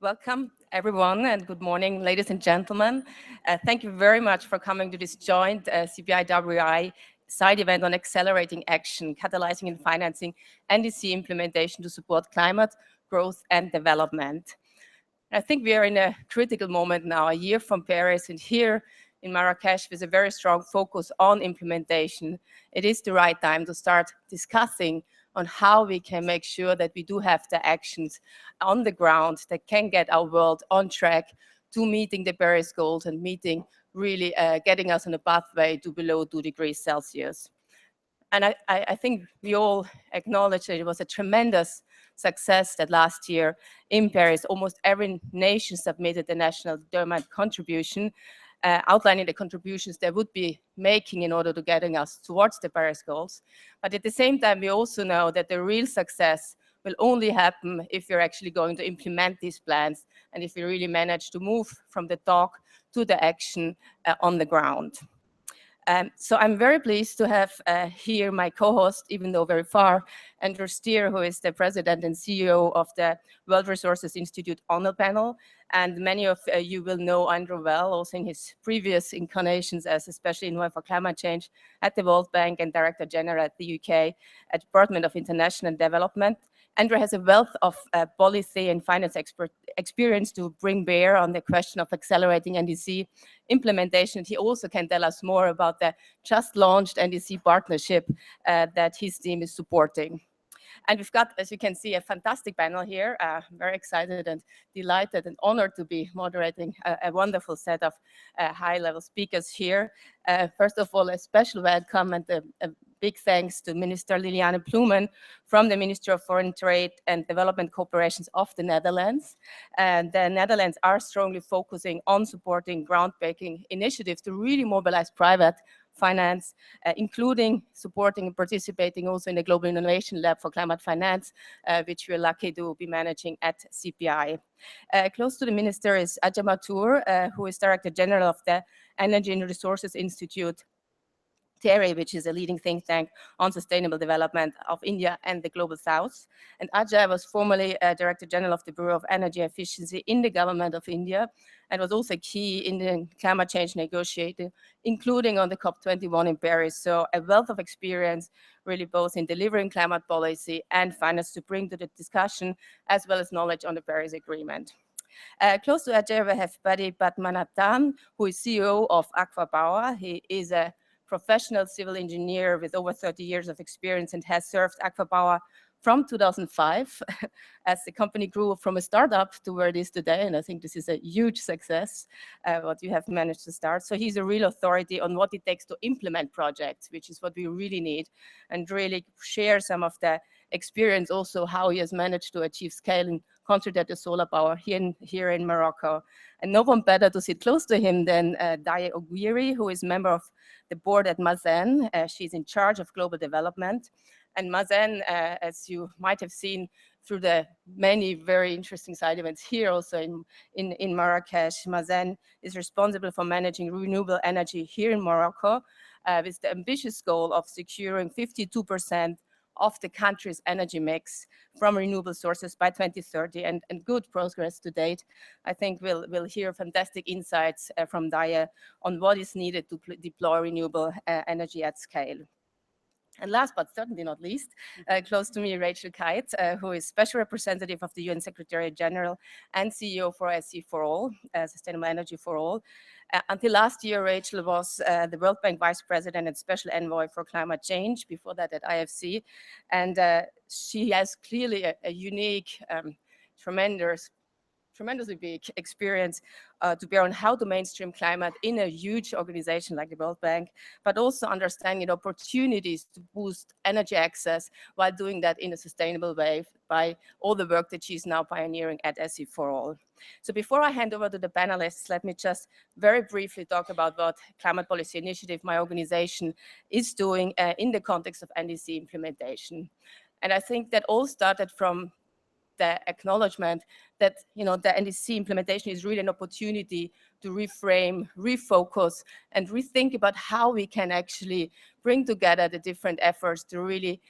Welcome, everyone, and good morning, ladies and gentlemen. Thank you very much for coming to this joint CPI WRI side event on accelerating action, catalyzing and financing NDC implementation to support climate growth and development. I think we are in a critical moment now, a year from Paris, and here in Marrakesh with a very strong focus on implementation. It is the right time to start discussing on how we can make sure that we do have the actions on the ground that can get our world on track to meeting the Paris goals and meeting really getting us on a pathway to below 2 degrees Celsius. And I think we all acknowledge that it was a tremendous success that last year in Paris, almost every nation submitted a national determined contribution, outlining the contributions they would be making in order to getting us towards the Paris goals. But at the same time, we also know that the real success will only happen if you're actually going to implement these plans and if we really manage to move from the talk to the action on the ground. So I'm very pleased to have here my co-host, even though very far, Andrew Steer, who is the president and CEO of the World Resources Institute ONL panel. And many of you will know Andrew well, also in his previous incarnations as especially envoy for climate change at the World Bank and Director General at the UK at Department of International Development. Andrew has a wealth of policy and finance experience to bring bear on the question of accelerating NDC implementation. He also can tell us more about the just launched NDC partnership that his team is supporting. And we've got, as you can see, a fantastic panel here. Very excited and delighted and honored to be moderating a wonderful set of high-level speakers here. First of all, a special welcome and a big thanks to Minister Liliane Ploumen from the Ministry of Foreign Trade and Development Cooperations of the Netherlands. And the Netherlands are strongly focusing on supporting groundbreaking initiatives to really mobilize private finance, including supporting and participating also in the Global Innovation Lab for Climate Finance, which we're lucky to be managing at CPI. Close to the minister is Ajay Mathur, who is Director General of the Energy and Resources Institute, TERI, which is a leading think tank on sustainable development of India and the Global South. And Ajay was formerly Director General of the Bureau of Energy Efficiency in the government of India and was also key in the climate change negotiating, including on the COP21 in Paris. So a wealth of experience really both in delivering climate policy and finance to bring to the discussion, as well as knowledge on the Paris Agreement. Close to Ajay, we have Paddy Padmanathan, who is CEO of ACWA Power. He is a professional civil engineer with over 30 years of experience and has served ACWA Power from 2005 as the company grew from a startup to where it is today. And I think this is a huge success, what you have managed to start. So he's a real authority on what it takes to implement projects, which is what we really need, and really share some of the experience also how he has managed to achieve scale in concentrated solar power here in Morocco. And no one better to sit close to him than Daya Oguiri, who is member of the board at Mazen. She's in charge of global development. And Mazen, as you might have seen through the many very interesting side events here also in Marrakesh, Mazen is responsible for managing renewable energy here in Morocco with the ambitious goal of securing 52% of the country's energy mix from renewable sources by 2030, and good progress to date. I think we'll hear fantastic insights from Daya on what is needed to deploy renewable energy at scale. And last but certainly not least, close to me, Rachel Kyte, who is Special Representative of the UN Secretary General and CEO for SC for All, Sustainable Energy for All. Until last year, Rachel was the World Bank Vice President and Special Envoy for Climate Change, before that at IFC. And she has clearly a unique, tremendously big experience to bear on how to mainstream climate in a huge organization like the World Bank, but also understanding opportunities to boost energy access while doing that in a sustainable way by all the work that she's now pioneering at SC for All. So before I hand over to the panelists, let me just very briefly talk about what Climate Policy Initiative, my organization, is doing in the context of NDC implementation. And I think that all started from the acknowledgement that the NDC implementation is really an opportunity to reframe, refocus, and rethink about how we can actually bring together the different efforts to really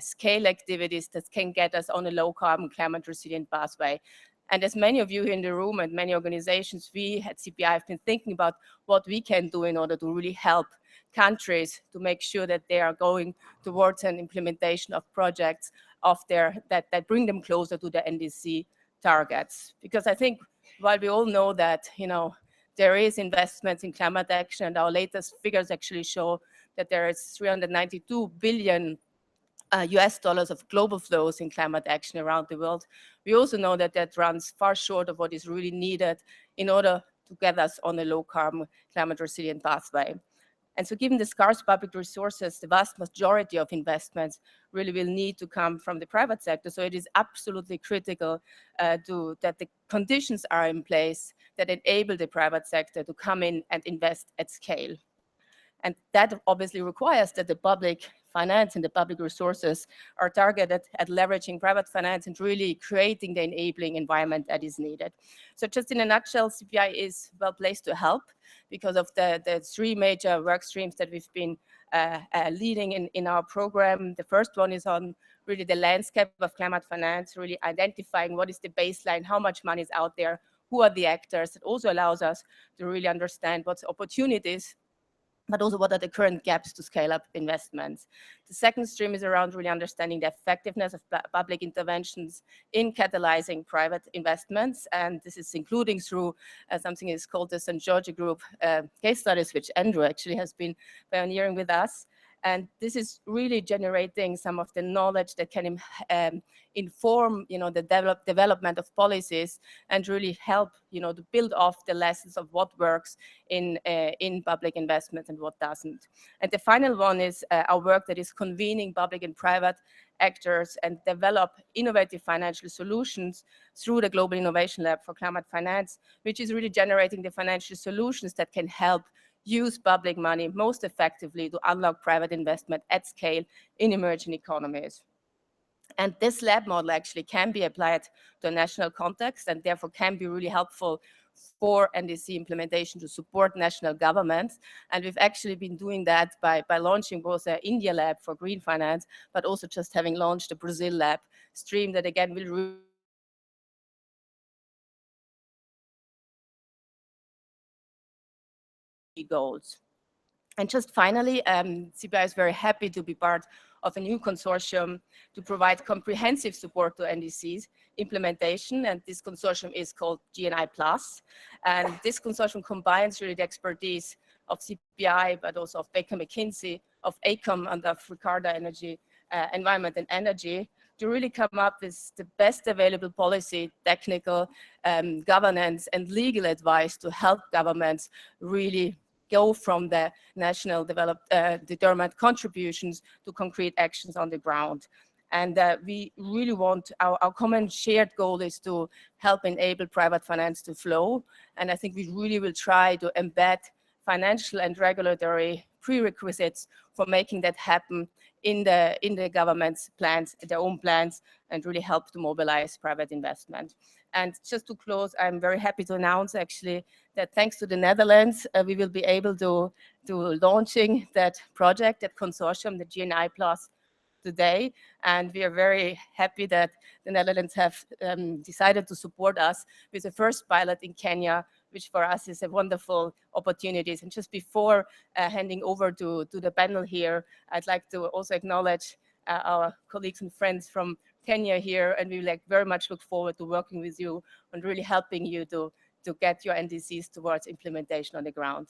scale activities that can get us on a low-carbon, climate-resilient pathway. And as many of you here in the room and many organizations, we at CPI have been thinking about what we can do in order to really help countries to make sure that they are going towards an implementation of projects of that bring them closer to the NDC targets. Because I think while we all know that, there is investments in climate action, and our latest figures actually show that there is 392 billion US dollars of global flows in climate action around the world. We also know that that runs far short of what is really needed in order to get us on a low carbon climate resilient pathway. And so given the scarce public resources, the vast majority of investments really will need to come from the private sector. So it is absolutely critical that the conditions are in place that enable the private sector to come in and invest at scale. And that obviously requires that the public finance and the public resources are targeted at leveraging private finance and really creating the enabling environment that is needed. So just in a nutshell, CPI is well placed to help because of the three major work streams that we've been leading in our program. The first one is on really the landscape of climate finance, really identifying what is the baseline, how much money is out there, who are the actors. It also allows us to really understand what's opportunities, but also what are the current gaps to scale up investments. The second stream is around really understanding the effectiveness of public interventions in catalyzing private investments. And this is including through something that is called the St. George Group case studies, which Andrew actually has been pioneering with us. And this is really generating some of the knowledge that can inform, the development of policies and really help, to build off the lessons of what works in public investment and what doesn't. And the final one is our work that is convening public and private actors and develop innovative financial solutions through the Global Innovation Lab for Climate Finance, which is really generating the financial solutions that can help use public money most effectively to unlock private investment at scale in emerging economies. And this lab model actually can be applied to a national context and therefore can be really helpful for NDC implementation to support national governments. And we've actually been doing that by launching both an India lab for green finance, but also just having launched the Brazil lab stream that again will really goals. And just finally, CPI is very happy to be part of a new consortium to provide comprehensive support to NDCs implementation. And this consortium is called GNI+. And this consortium combines really the expertise of CPI, but also of Baker McKinsey, of ACOM, and of Ricarda Energy, Environment and Energy, to really come up with the best available policy, technical, governance, and legal advice to help governments really go from the national determined contributions to concrete actions on the ground. And we really want, our common shared goal is to help enable private finance to flow. And I think we really will try to embed financial and regulatory prerequisites for making that happen in the government's plans, their own plans, and really help to mobilize private investment. And just to close, I'm very happy to announce actually that thanks to the Netherlands, we will be able to launching that project, that consortium, the GNI Plus, today. And we are very happy that the Netherlands have decided to support us with the first pilot in Kenya, which for us is a wonderful opportunity. And just before handing over to the panel here, I'd like to also acknowledge our colleagues and friends from Kenya here, and we very much look forward to working with you on really helping you to get your NDCs towards implementation on the ground.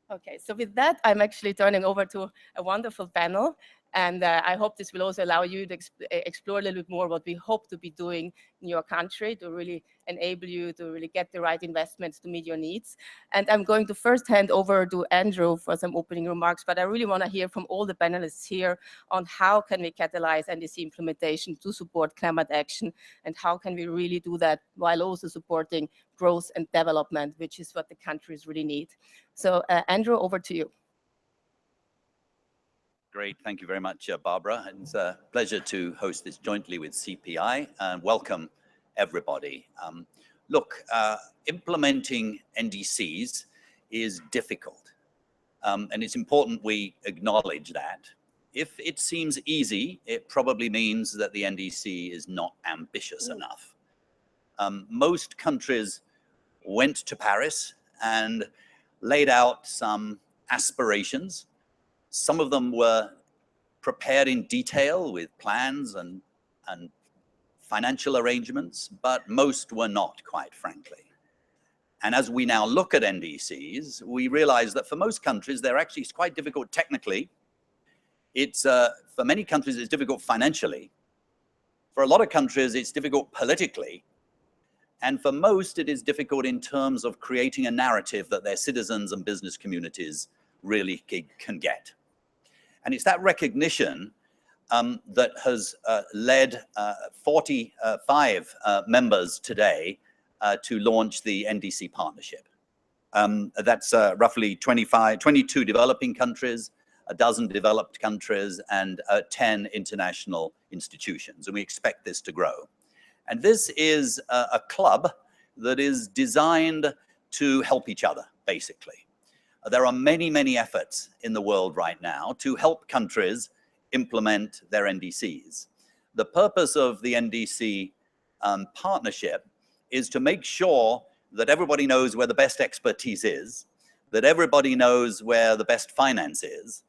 Okay, so with that, I'm actually turning over to a wonderful panel. And I hope this will also allow you to explore a little bit more what we hope to be doing in your country to really enable you to really get the right investments to meet your needs. And I'm going to first hand over to Andrew for some opening remarks, but I really want to hear from all the panelists here on how can we catalyze NDC implementation to support climate action, and how can we really do that while also supporting growth and development, which is what the countries really need. So Andrew, over to you. Great, thank you very much, Barbara. It's a pleasure to host this jointly with CPI, and welcome everybody. Look, implementing NDCs is difficult, and it's important we acknowledge that. If it seems easy, it probably means that the NDC is not ambitious enough. most countries went to Paris and laid out some aspirations. Some of them were prepared in detail with plans and financial arrangements, but most were not, quite frankly. And as we now look at NDCs, we realize that for most countries, they're actually quite difficult technically. It's, for many countries, it's difficult financially. For a lot of countries, it's difficult politically. And for most, it is difficult in terms of creating a narrative that their citizens and business communities really can get. And it's that recognition that has led 45 members today to launch the NDC partnership. That's roughly 22 developing countries, a dozen developed countries, and 10 international institutions. And we expect this to grow. And this is a club that is designed to help each other, basically. There are many, many efforts in the world right now to help countries implement their NDCs. The purpose of the NDC partnership is to make sure that everybody knows where the best expertise is, that everybody knows where the best finance is,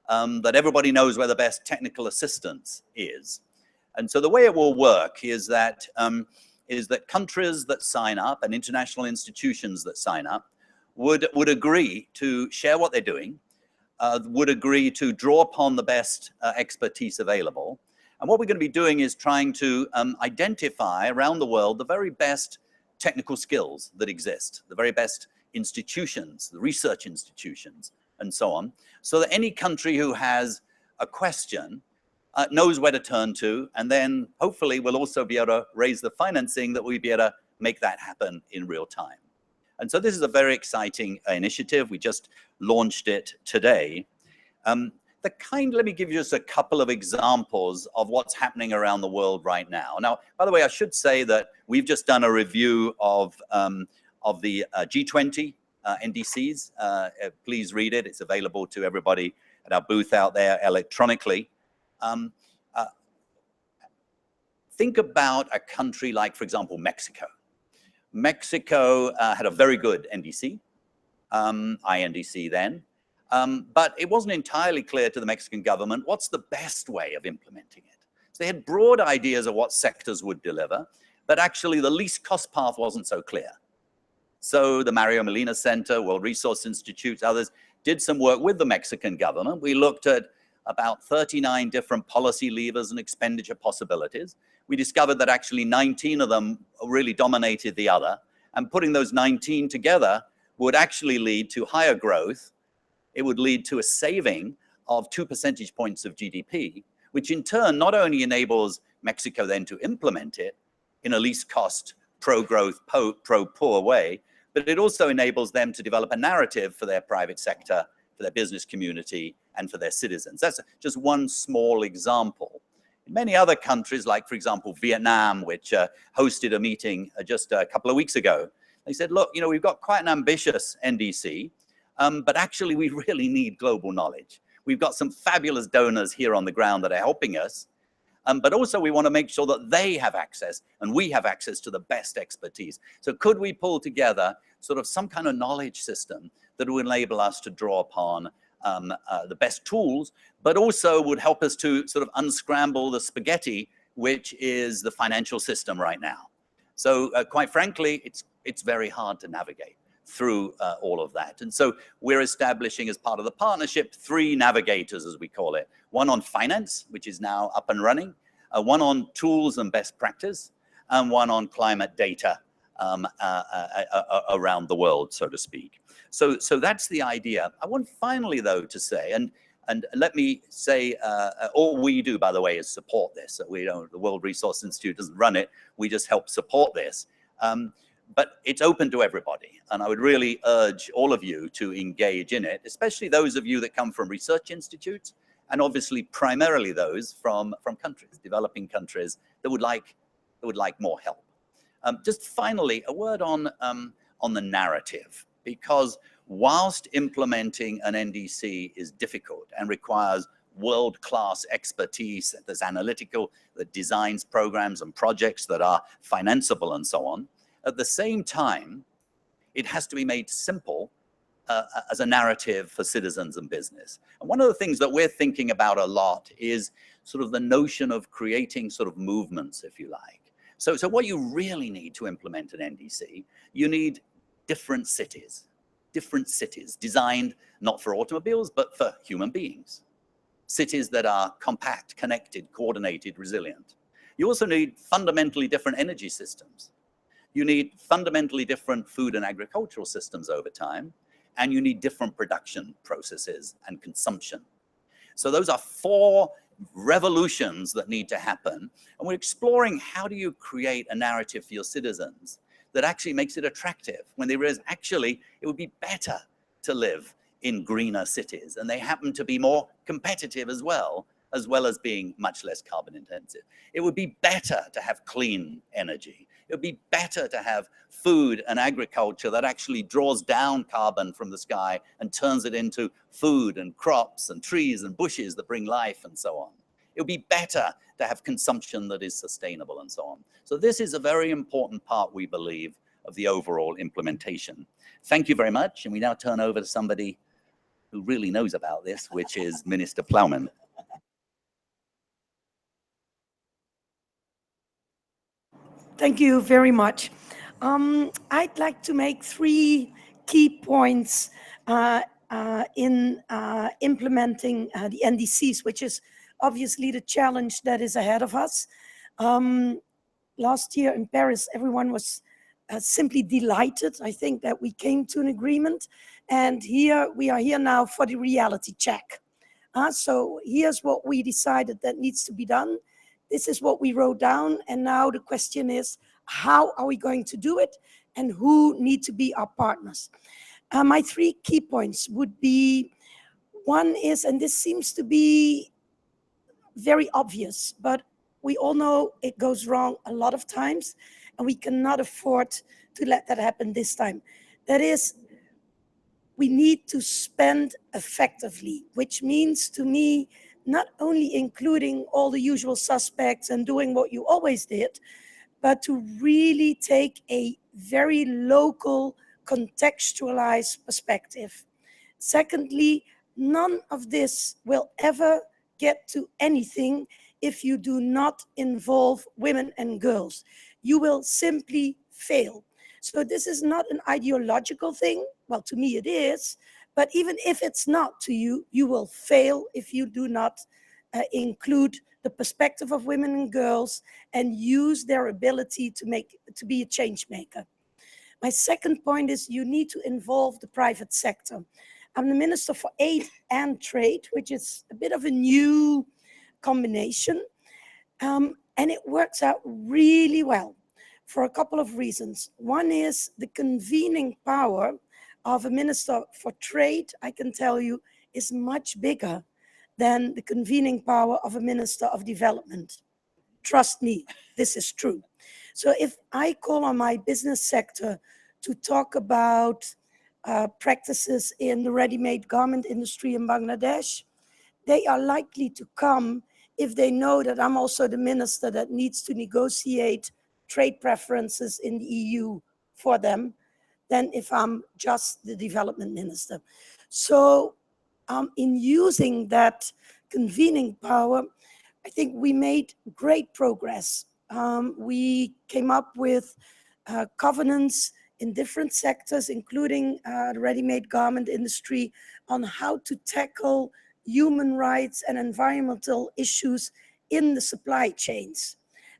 that everybody knows where the best technical assistance is. And so the way it will work is that countries that sign up and international institutions that sign up would agree to share what they're doing, would agree to draw upon the best expertise available. And what we're going to be doing is trying to identify around the world the very best technical skills that exist, the very best institutions, the research institutions, and so on, so that any country who has a question knows where to turn to, and then hopefully we'll also be able to raise the financing that we'll be able to make that happen in real time. And so this is a very exciting initiative. We just launched it today. Let me give you just a couple of examples of what's happening around the world right now. Now, by the way, I should say that we've just done a review of the G20 NDCs. Please read it. It's available to everybody at our booth out there electronically. Think about a country like, for example, Mexico. Mexico had a very good NDC, INDC then. But it wasn't entirely clear to the Mexican government what's the best way of implementing it. So they had broad ideas of what sectors would deliver, but actually the least cost path wasn't so clear. So the Mario Molina Center, World Resource Institute, others did some work with the Mexican government. We looked at about 39 different policy levers and expenditure possibilities. We discovered that actually 19 of them really dominated the other, and putting those 19 together would actually lead to higher growth. It would lead to a saving of 2 percentage points of GDP, which in turn not only enables Mexico then to implement it in a least cost, pro-growth, pro-poor way, but it also enables them to develop a narrative for their private sector, for their business community, and for their citizens. That's just one small example. In many other countries, like, for example, Vietnam, which hosted a meeting just a couple of weeks ago, they said, look, we've got quite an ambitious NDC, but actually we really need global knowledge. We've got some fabulous donors here on the ground that are helping us, but also we want to make sure that they have access and we have access to the best expertise. So could we pull together sort of some kind of knowledge system that would enable us to draw upon the best tools, but also would help us to sort of unscramble the spaghetti, which is the financial system right now. So quite frankly, it's very hard to navigate through all of that. And so we're establishing, as part of the partnership, 3 navigators, as we call it. One on finance, which is now up and running, one on tools and best practice, and one on climate data around the world, so to speak. So that's the idea. I want finally, though, to say, and let me say, all we do, by the way, is support this. We don't, the World Resource Institute doesn't run it. We just help support this. But it's open to everybody. And I would really urge all of you to engage in it, especially those of you that come from research institutes, and obviously primarily those from countries, developing countries that would like more help. Just finally, a word on the narrative, because whilst implementing an NDC is difficult and requires world-class expertise, there's analytical, that designs programs and projects that are financeable and so on. At the same time, it has to be made simple as a narrative for citizens and business. And one of the things that we're thinking about a lot is sort of the notion of creating sort of movements, if you like. So what you really need to implement an NDC, you need different cities designed not for automobiles, but for human beings. Cities that are compact, connected, coordinated, resilient. You also need fundamentally different energy systems. You need fundamentally different food and agricultural systems over time, and you need different production processes and consumption. So those are 4 revolutions that need to happen. And we're exploring how do you create a narrative for your citizens that actually makes it attractive when they realize actually it would be better to live in greener cities, and they happen to be more competitive as well as being much less carbon intensive. It would be better to have clean energy. It would be better to have food and agriculture that actually draws down carbon from the sky and turns it into food and crops and trees and bushes that bring life and so on. It would be better to have consumption that is sustainable and so on. So this is a very important part, we believe, of the overall implementation. Thank you very much. And we now turn over to somebody who really knows about this, which is Minister Ploumen. Thank you very much. I'd like to make 3 key points in implementing the NDCs, which is obviously the challenge that is ahead of us. Last year in Paris, everyone was simply delighted, I think, that we came to an agreement. And here we are here now for the reality check. So here's what we decided that needs to be done. This is what we wrote down. And now the question is, how are we going to do it? And who need to be our partners? My 3 key points would be, one is, and this seems to be very obvious, but we all know it goes wrong a lot of times, and we cannot afford to let that happen this time. That is, we need to spend effectively, which means to me, not only including all the usual suspects and doing what you always did, but to really take a very local, contextualized perspective. Secondly, none of this will ever get to anything if you do not involve women and girls. You will simply fail. So this is not an ideological thing. Well, to me it is. But even if it's not to you, you will fail if you do not include the perspective of women and girls and use their ability to be a change maker. My second point is you need to involve the private sector. I'm the Minister for Aid and Trade, which is a bit of a new combination. And it works out really well for a couple of reasons. One is the convening power of a Minister for Trade, I can tell you, is much bigger than the convening power of a Minister of Development. Trust me, this is true. So if I call on my business sector to talk about practices in the ready-made garment industry in Bangladesh, they are likely to come if they know that I'm also the minister that needs to negotiate trade preferences in the EU for them, than if I'm just the development minister. So in using that convening power, I think we made great progress. We came up with covenants in different sectors, including the ready-made garment industry, on how to tackle human rights and environmental issues in the supply chains.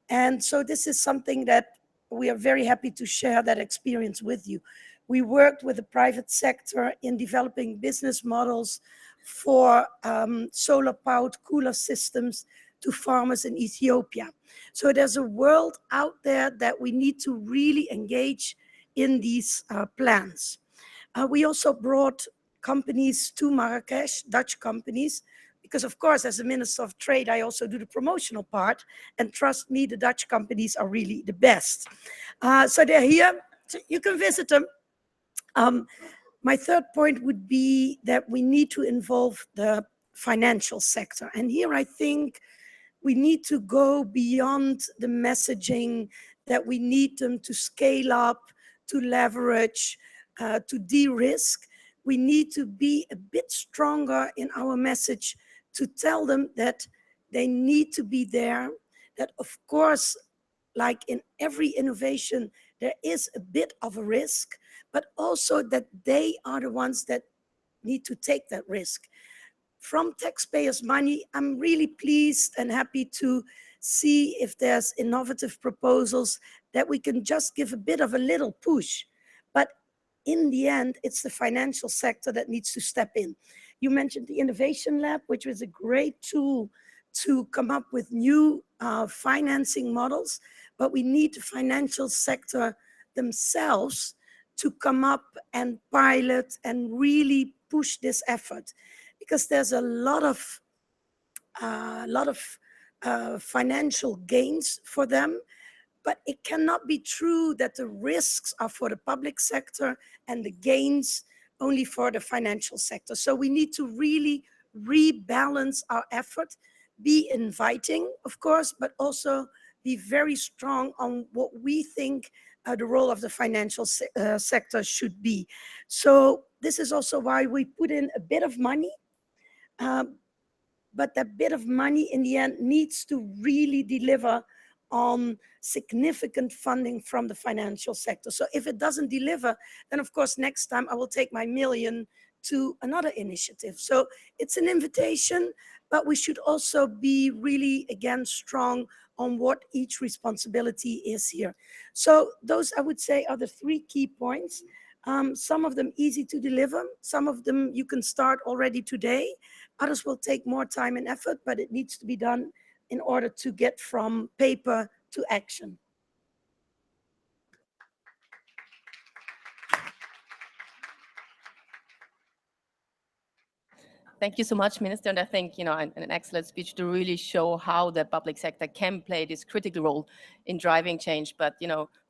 And so this is something that we are very happy to share that experience with you. We worked with the private sector in developing business models for solar-powered cooler systems to farmers in Ethiopia. So there's a world out there that we need to really engage in these plans. We also brought companies to Marrakesh, Dutch companies, because of course, as a Minister of Trade, I also do the promotional part, and trust me, the Dutch companies are really the best. So they're here, so you can visit them. My third point would be that we need to involve the financial sector. And here I think we need to go beyond the messaging that we need them to scale up, to leverage, to de-risk. We need to be a bit stronger in our message to tell them that they need to be there, that of course, like in every innovation, there is a bit of a risk, but also that they are the ones that need to take that risk. From taxpayers' money, I'm really pleased and happy to see if there's innovative proposals that we can just give a bit of a little push. But in the end, it's the financial sector that needs to step in. You mentioned the Innovation Lab, which was a great tool to come up with new financing models, but we need the financial sector themselves to come up and pilot and really push this effort, because there's a lot of financial gains for them, but it cannot be true that the risks are for the public sector and the gains only for the financial sector. So we need to really rebalance our effort, be inviting, of course, but also be very strong on what we think the role of the financial sector should be. So this is also why we put in a bit of money, but that bit of money in the end needs to really deliver on significant funding from the financial sector. So if it doesn't deliver, then of course next time I will take my million to another initiative. So it's an invitation, but we should also be really, again, strong on what each responsibility is here. So those, I would say, are the 3 key points. Some of them easy to deliver. Some of them you can start already today. Others will take more time and effort, but it needs to be done in order to get from paper to action. Thank you so much, Minister. And I think, an excellent speech to really show how the public sector can play this critical role in driving change. But,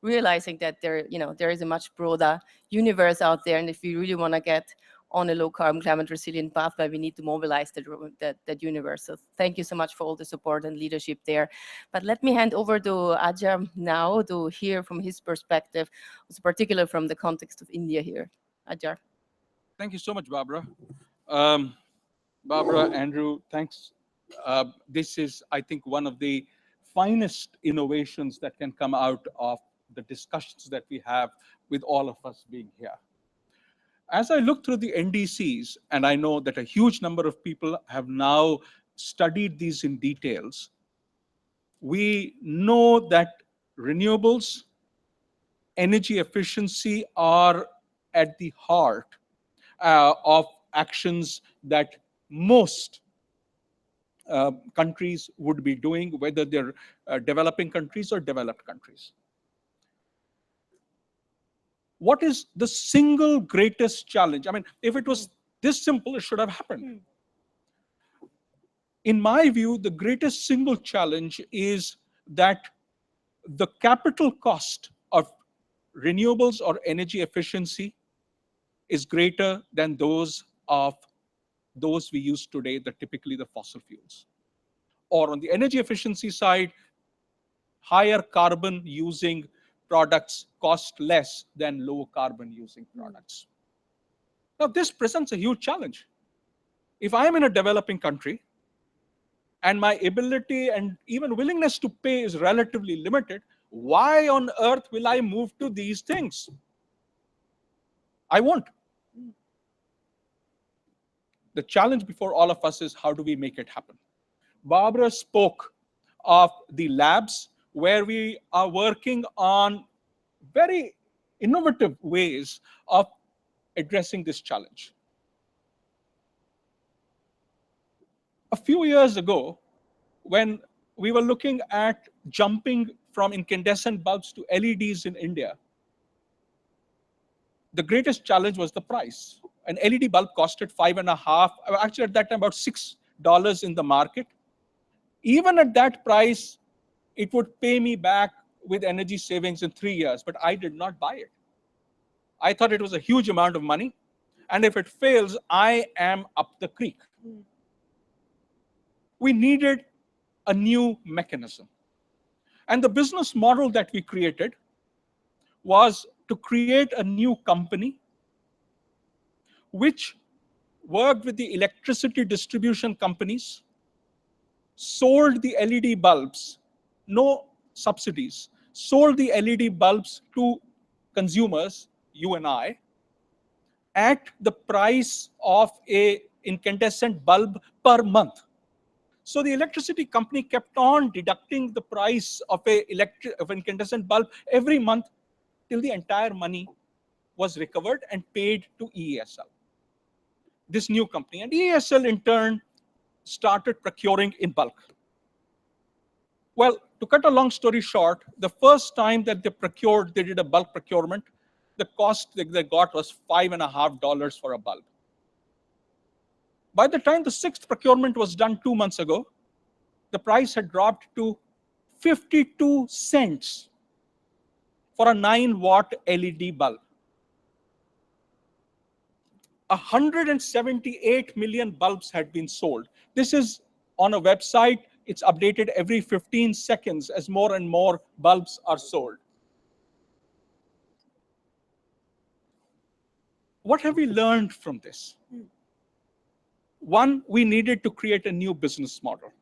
realizing that there is a much broader universe out there. And if we really want to get on a low carbon, climate resilient pathway, we need to mobilize that universe. So thank you so much for all the support and leadership there. But let me hand over to Ajay now to hear from his perspective, particularly from the context of India here. Ajay. Thank you so much, Barbara. Barbara, Andrew, thanks. This is, I think, one of the finest innovations that can come out of the discussions that we have with all of us being here. As I look through the NDCs, and I know that a huge number of people have now studied these in details, we know that renewables, energy efficiency are at the heart of actions that most countries would be doing, whether they're developing countries or developed countries. What is the single greatest challenge? I mean, if it was this simple, it should have happened. In my view, the greatest single challenge is that the capital cost of renewables or energy efficiency is greater than those we use today, that typically the fossil fuels. Or on the energy efficiency side, higher carbon using products cost less than low carbon using products. Now, this presents a huge challenge. If I'm in a developing country and my ability and even willingness to pay is relatively limited, why on earth will I move to these things? I won't. The challenge before all of us is, how do we make it happen? Barbara spoke of the labs where we are working on very innovative ways of addressing this challenge. A few years ago, when we were looking at jumping from incandescent bulbs to LEDs in India, the greatest challenge was the price. An LED bulb costed $5.5, actually at that time about $6 in the market. Even at that price, it would pay me back with energy savings in 3 years, but I did not buy it. I thought it was a huge amount of money, and if it fails, I am up the creek. we needed a new mechanism. And the business model that we created was to create a new company which worked with the electricity distribution companies, sold the LED bulbs, no subsidies, sold the LED bulbs to consumers, you and I, at the price of an incandescent bulb per month. So the electricity company kept on deducting the price of an incandescent bulb every month till the entire money was recovered and paid to EESL, this new company. And EESL in turn started procuring in bulk. Well, to cut a long story short, the first time that they did a bulk procurement, the cost that they got was $5.50 for a bulb. By the time the 6th procurement was done 2 months ago, the price had dropped to 52 cents for a 9-watt LED bulb. 178 million bulbs had been sold. This is on a website. It's updated every 15 seconds as more and more bulbs are sold. What have we learned from this? One, we needed to create a new business model.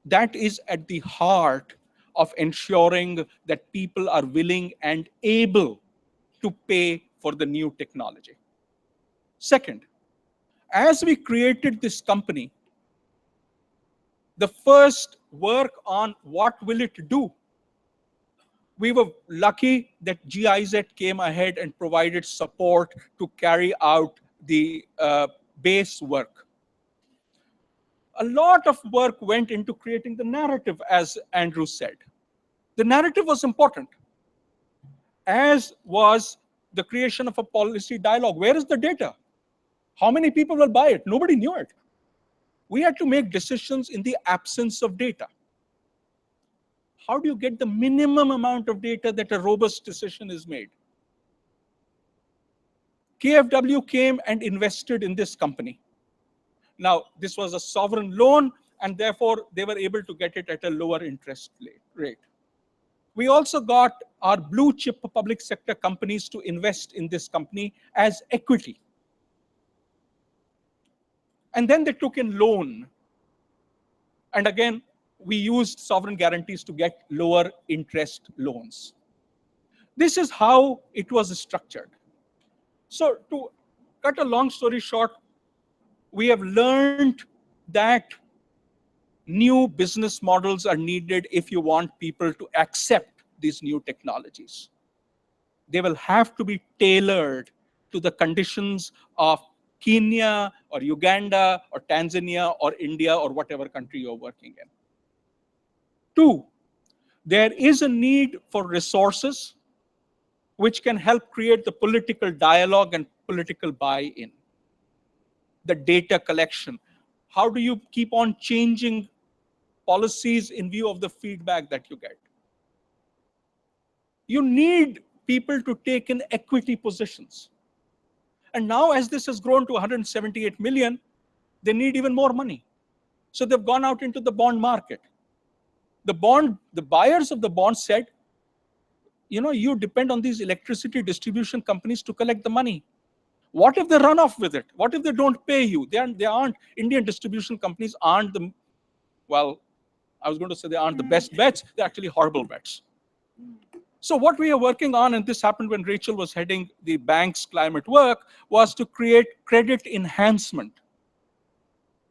That is at the heart of ensuring that people are willing and able to pay for the new technology. Second, as we created this company, the first work on what will it do, we were lucky that GIZ came ahead and provided support to carry out the base work. A lot of work went into creating the narrative, as Andrew said. The narrative was important, as was the creation of a policy dialogue. Where is the data? How many people will buy it? Nobody knew it. We had to make decisions in the absence of data. How do you get the minimum amount of data that a robust decision is made? KfW came and invested in this company. Now, this was a sovereign loan, and therefore they were able to get it at a lower interest rate. We also got our blue chip public sector companies to invest in this company as equity. And then they took in loan. And again, we used sovereign guarantees to get lower interest loans. This is how it was structured. So to cut a long story short, we have learned that new business models are needed if you want people to accept these new technologies. They will have to be tailored to the conditions of Kenya or Uganda or Tanzania or India or whatever country you're working in. Two, there is a need for resources which can help create the political dialogue and political buy-in. The data collection. How do you keep on changing policies in view of the feedback that you get? You need people to take in equity positions. And now, as this has grown to 178 million, they need even more money. So they've gone out into the bond market. The buyers of the bond said, you know, you depend on these electricity distribution companies to collect the money. What if they run off with it? What if they don't pay you? They aren't, Indian distribution companies aren't the, well, I was going to say they aren't the best bets. They're actually horrible bets. So what we are working on, and this happened when Rachel was heading the bank's climate work, was to create credit enhancement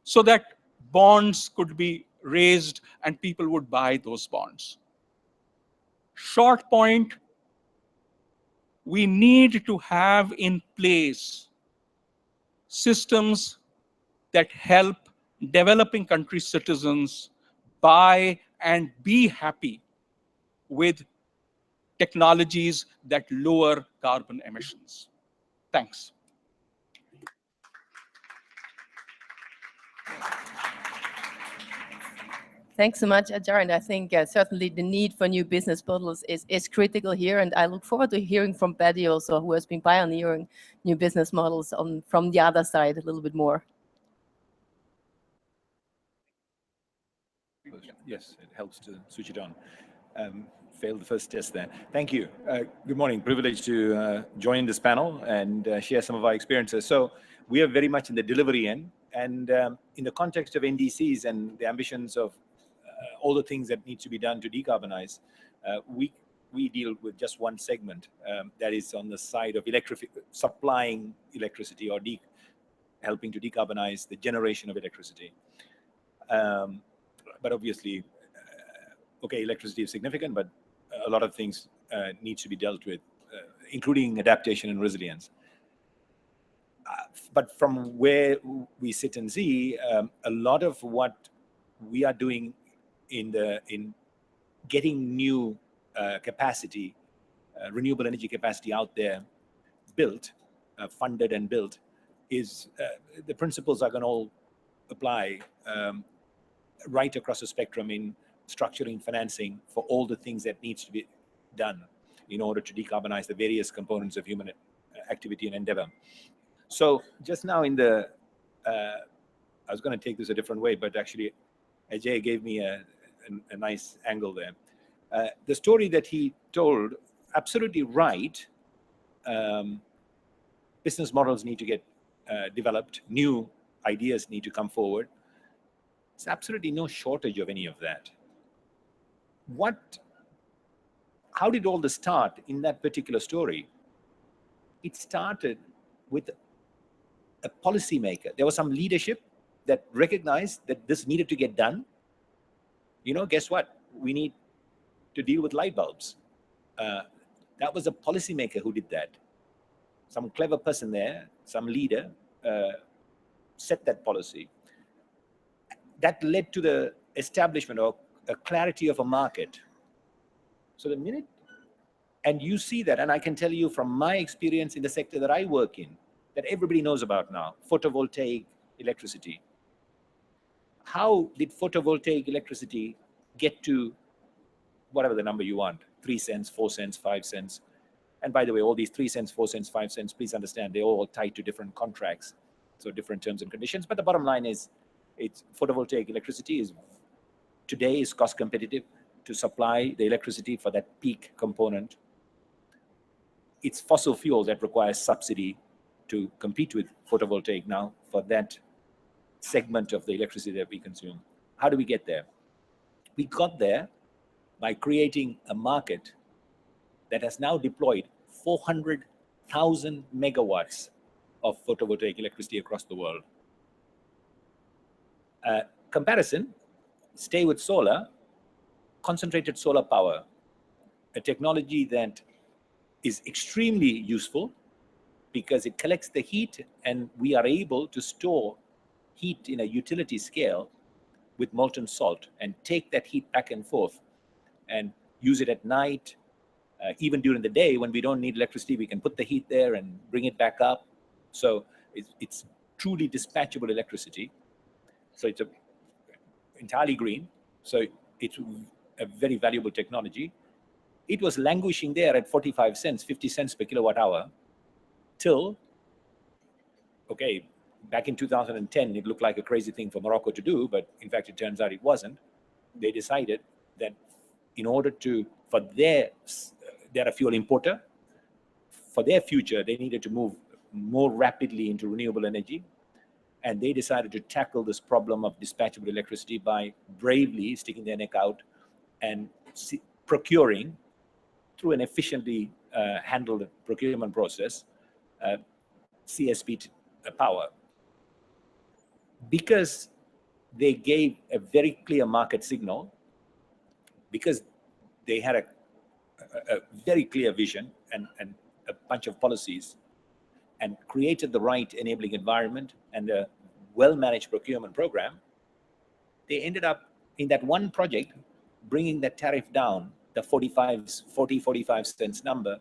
so that bonds could be raised and people would buy those bonds. Short point, we need to have in place systems that help developing country citizens buy and be happy with technologies that lower carbon emissions. Thanks. Thanks so much, Ajay. And I think certainly the need for new business models is critical here. And I look forward to hearing from Paddy also, who has been pioneering new business models from the other side a little bit more. Yes, it helps to switch it on. Failed the first test there. Thank you. Good morning. Privileged to join this panel and share some of our experiences. So we are very much in the delivery end, and in the context of NDCs and the ambitions of all the things that need to be done to decarbonize, we deal with just one segment that is on the side of supplying electricity or helping to decarbonize the generation of electricity. But obviously, okay, electricity is significant, but a lot of things need to be dealt with, including adaptation and resilience. But from where we sit and see, a lot of what we are doing in getting new capacity, renewable energy capacity out there built, funded and built, is the principles are going to all apply right across the spectrum in structuring financing for all the things that needs to be done in order to decarbonize the various components of human activity and endeavor. So just now in the, I was going to take this a different way, but actually Ajay gave me a nice angle there. The story that he told, absolutely right. Business models need to get developed, new ideas need to come forward. There's absolutely no shortage of any of that. How did all this start in that particular story? It started with a policymaker. There was some leadership that recognized that this needed to get done. You know, guess what? We need to deal with light bulbs. That was a policymaker who did that. Some clever person there, some leader, set that policy. That led to the establishment of a clarity of a market. So the minute, and you see that, and I can tell you from my experience in the sector that I work in, that everybody knows about now, photovoltaic electricity. How did photovoltaic electricity get to whatever the number you want, 3 cents, 4 cents, 5 cents? And by the way, all these 3 cents, 4 cents, 5 cents, please understand, they're all tied to different contracts, so different terms and conditions. But the bottom line is, it's photovoltaic electricity today is cost competitive to supply the electricity for that peak component. It's fossil fuel that requires subsidy to compete with photovoltaic now for that segment of the electricity that we consume. How do we get there? We got there by creating a market that has now deployed 400,000 megawatts of photovoltaic electricity across the world. Comparison, stay with solar, concentrated solar power, a technology that is extremely useful because it collects the heat and we are able to store heat in a utility scale with molten salt and take that heat back and forth and use it at night. Even during the day when we don't need electricity, we can put the heat there and bring it back up. So it's truly dispatchable electricity. So it's entirely green. So it's a very valuable technology. It was languishing there at 45 cents, 50 cents per kilowatt hour till, okay, back in 2010, it looked like a crazy thing for Morocco to do, but in fact, it turns out it wasn't. They decided that in order they're a fuel importer, for their future, they needed to move more rapidly into renewable energy. And they decided to tackle this problem of dispatchable electricity by bravely sticking their neck out and procuring through an efficiently handled procurement process, CSP power. Because they gave a very clear market signal, because they had a very clear vision and a bunch of policies and created the right enabling environment and a well-managed procurement program, they ended up in that one project bringing the tariff down, the 45 cents number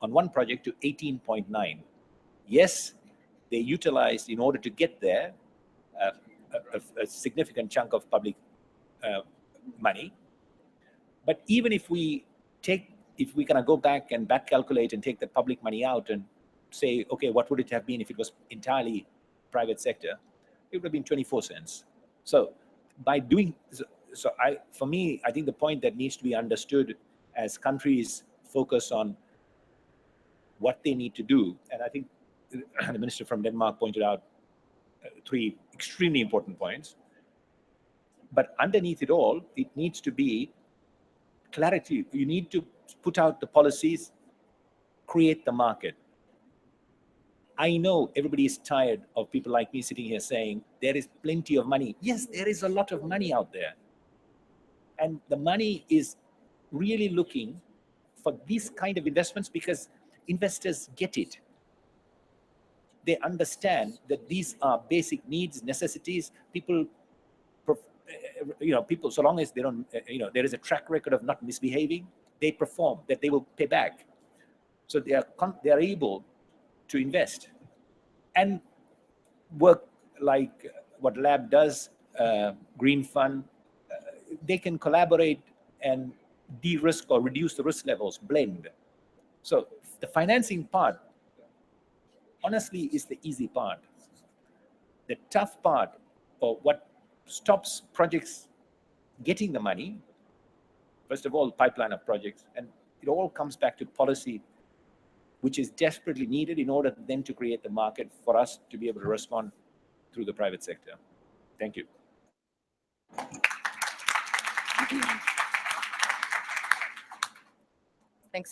on one project to 18.9. Yes, they utilized, in order to get there, a significant chunk of public money. But even if we kind of go back and back calculate and take the public money out and say, okay, what would it have been if it was entirely private sector? It would have been 24 cents. So by doing so, for me, I think the point that needs to be understood as countries focus on what they need to do, and I think the minister from Denmark pointed out 3 extremely important points. But underneath it all, it needs to be clarity. You need to put out the policies, create the market. I know everybody is tired of people like me sitting here saying there is plenty of money. Yes, there is a lot of money out there. And the money is really looking for these kind of investments because investors get it. They understand that these are basic needs, necessities. People, people, so long as they don't, there is a track record of not misbehaving, they perform, that they will pay back. So they are able to invest and work like what Lab does, Green Fund. They can collaborate and de-risk or reduce the risk levels, blend. So the financing part, honestly, is the easy part. The tough part, or what stops projects getting the money, first of all, pipeline of projects, and it all comes back to policy, which is desperately needed in order then to create the market for us to be able to respond through the private sector. Thank you. Thanks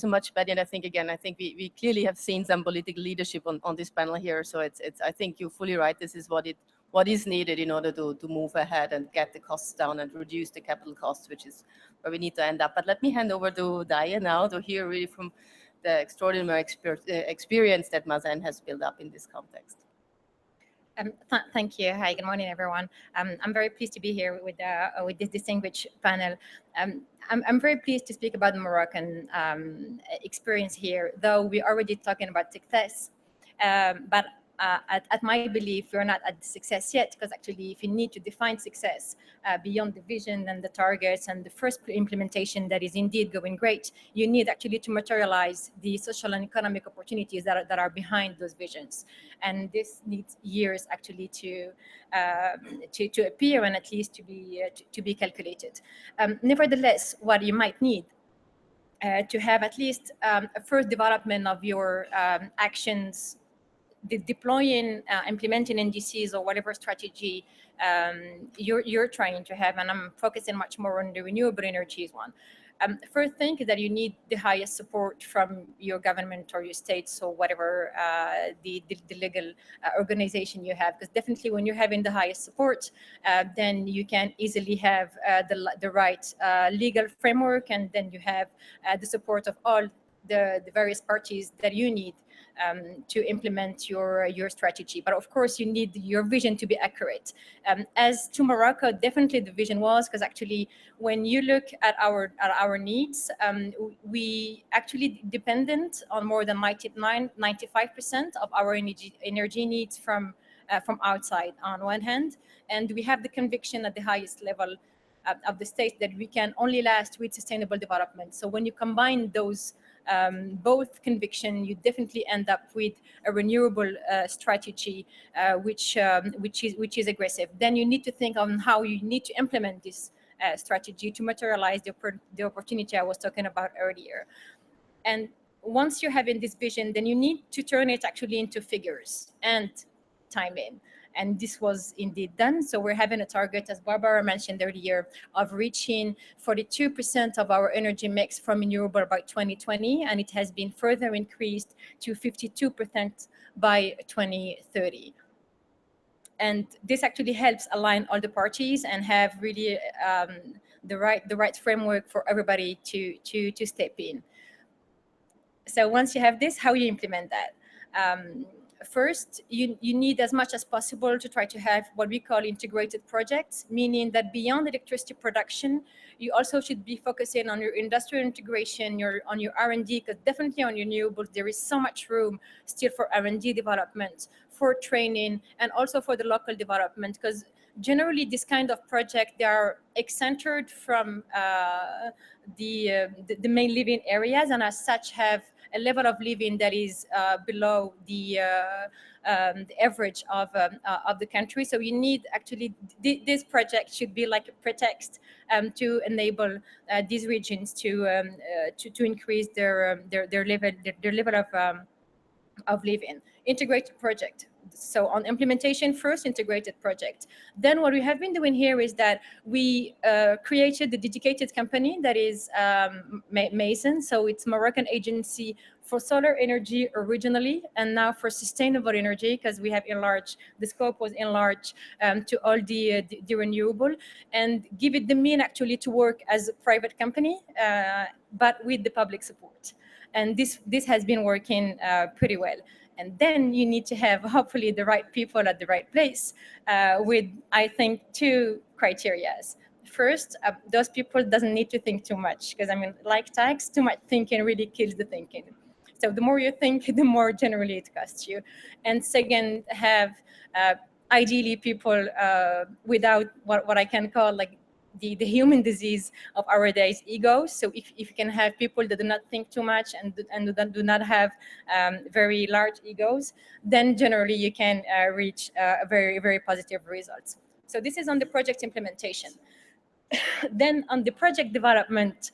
so much, Paddy. And I think we clearly have seen some political leadership on this panel here. So I think you're fully right. This is what is needed in order to move ahead and get the costs down and reduce the capital costs, which is where we need to end up. But let me hand over to Daya now to hear really from the extraordinary experience that Mazen has built up in this context. Thank you. Hi, good morning, everyone. I'm very pleased to be here with this distinguished panel. I'm very pleased to speak about the Moroccan experience here, though we're already talking about success. But at my belief, we're not at the success yet, because actually, if you need to define success beyond the vision and the targets and the first implementation that is indeed going great, you need actually to materialize the social and economic opportunities that are behind those visions. And this needs years actually to appear and at least to be calculated. Nevertheless, what you might need to have at least a first development of your actions, deploying, implementing NDCs or whatever strategy you're trying to have, and I'm focusing much more on the renewable energies one. First thing is that you need the highest support from your government or your states or whatever the legal organization you have, because definitely when you're having the highest support, then you can easily have the right legal framework, and then you have the support of all the various parties that you need to implement your strategy. But of course, you need your vision to be accurate. As to Morocco, definitely the vision was, because actually, when you look at our needs, we actually dependent on more than 95% of our energy needs from outside on one hand, and we have the conviction at the highest level of the state that we can only last with sustainable development. So when you combine those both conviction, you definitely end up with a renewable strategy, which is aggressive. Then you need to think on how you need to implement this strategy to materialize the opportunity I was talking about earlier. And once you're having this vision, then you need to turn it actually into figures and timing. And this was indeed done. So we're having a target, as Barbara mentioned earlier, of reaching 42% of our energy mix from renewable by 2020, and it has been further increased to 52% by 2030. And this actually helps align all the parties and have really the right framework for everybody to step in. So once you have this, how you implement that? First, you need as much as possible to try to have what we call integrated projects, meaning that beyond electricity production, you also should be focusing on your industrial integration, on your R&D, because definitely on renewables, there is so much room still for R&D development, for training, and also for the local development, because generally this kind of project, they are eccentered from the main living areas, and as such have a level of living that is below the average of the country. So you need actually, this project should be like a pretext to enable these regions to increase their level of living. Integrated project. So on implementation first, integrated project. Then what we have been doing here is that we created the dedicated company that is Mason. So it's Moroccan agency for solar energy originally, and now for sustainable energy, because we have enlarged, the scope was enlarged to all the renewable, and give it the mean actually to work as a private company, but with the public support. And this has been working pretty well. And then you need to have hopefully the right people at the right place with, I think, 2 criteria. First, those people doesn't need to think too much, because I mean, like tax, too much thinking really kills the thinking. So the more you think, the more generally it costs you. And second, have ideally people without what I can call like the human disease of our days, ego. So if you can have people that do not think too much and do not have very large egos, then generally you can reach very, very positive results. So this is on the project implementation. Then on the project development,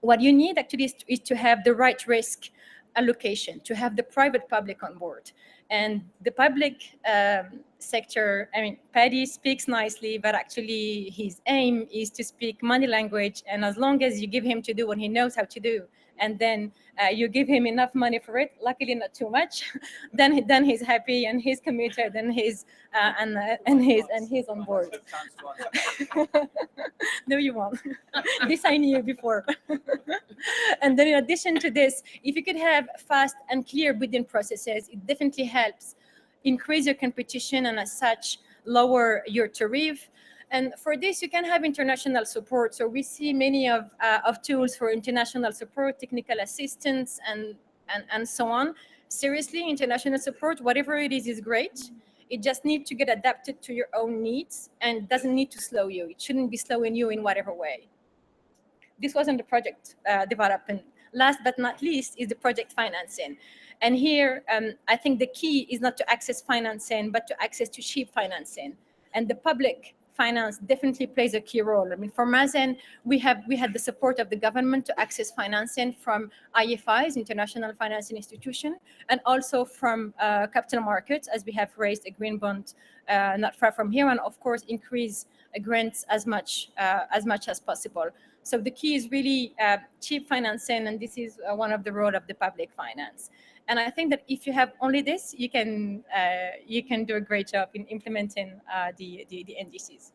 what you need actually is to have the right risk allocation, to have the private public on board. And the public sector, I mean, Paddy speaks nicely, but actually his aim is to speak money language. And as long as you give him to do what he knows how to do, and then you give him enough money for it, luckily not too much, then he's happy and he's committed and he's on board. No, you won't. This I knew before. And then in addition to this, if you could have fast and clear bidding processes, it definitely helps increase your competition and as such lower your tariff. And for this, you can have international support. So we see many of tools for international support, technical assistance, and so on. Seriously, international support, whatever it is great. It just needs to get adapted to your own needs and doesn't need to slow you. It shouldn't be slowing you in whatever way. This wasn't the project development. Last but not least is the project financing. And here, I think the key is not to access financing, but to access to cheap financing. And the public finance definitely plays a key role. I mean, for Mazen, we had the support of the government to access financing from IFIs, International Financing Institution, and also from capital markets, as we have raised a green bond not far from here, and of course increase grants as much as possible. So the key is really cheap financing, and this is one of the role of the public finance. And I think that if you have only this, you can do a great job in implementing the NDCs.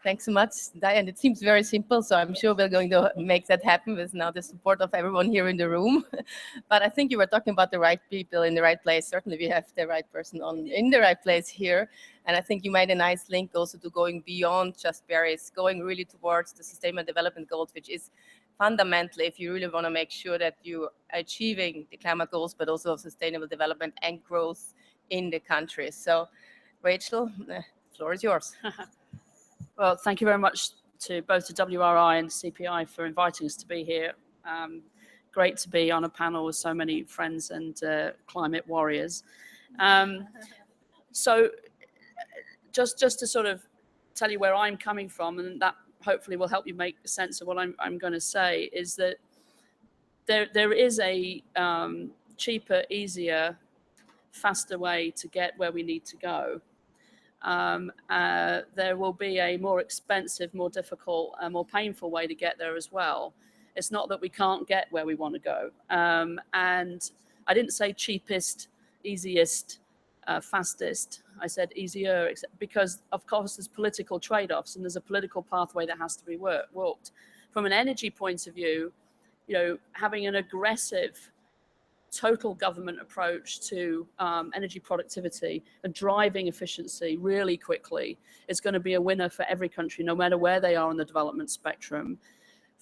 Thanks so much, Diane. It seems very simple, so I'm sure we're going to make that happen with now the support of everyone here in the room. But I think you were talking about the right people in the right place. Certainly we have the right person in the right place here. And I think you made a nice link also to going beyond just berries, going really towards the Sustainable Development Goals, which is fundamentally, if you really want to make sure that you are achieving the climate goals, but also sustainable development and growth in the countries. So, Rachel, the floor is yours. Well, thank you very much to both the WRI and CPI for inviting us to be here. Great to be on a panel with so many friends and climate warriors. So just to sort of tell you where I'm coming from, and that hopefully will help you make sense of what I'm going to say, is that there is a cheaper, easier, faster way to get where we need to go. There will be a more expensive, more difficult, more painful way to get there as well. It's not that we can't get where we want to go. And I didn't say cheapest, easiest, fastest. I said easier, because of course there's political trade-offs and there's a political pathway that has to be walked. From an energy point of view, you know, having an aggressive total government approach to energy productivity and driving efficiency really quickly is going to be a winner for every country, no matter where they are on the development spectrum.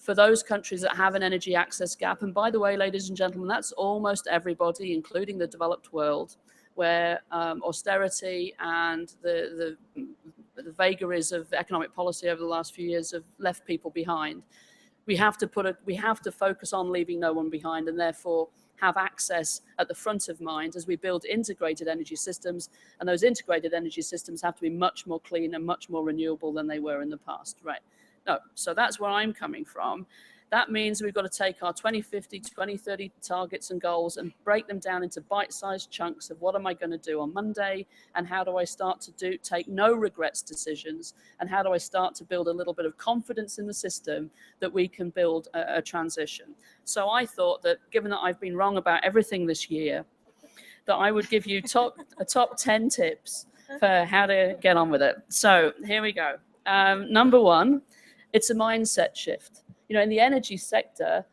for those countries that have an energy access gap. And by the way, ladies and gentlemen, that's almost everybody, including the developed world, where austerity and the vagaries of economic policy over the last few years have left people behind. We have to focus on leaving no one behind, and therefore have access at the front of mind as we build integrated energy systems. And those integrated energy systems have to be much more clean and much more renewable than they were in the past, right? No, so that's where I'm coming from. That means we've got to take our 2050, 2030 targets and goals and break them down into bite-sized chunks of what am I going to do on Monday, and how do I start to take no regrets decisions, and how do I start to build a little bit of confidence in the system that we can build a transition. So I thought that, given that I've been wrong about everything this year, that I would give you top 10 tips for how to get on with it. So here we go. Number one, it's a mindset shift. You know, in the energy sector,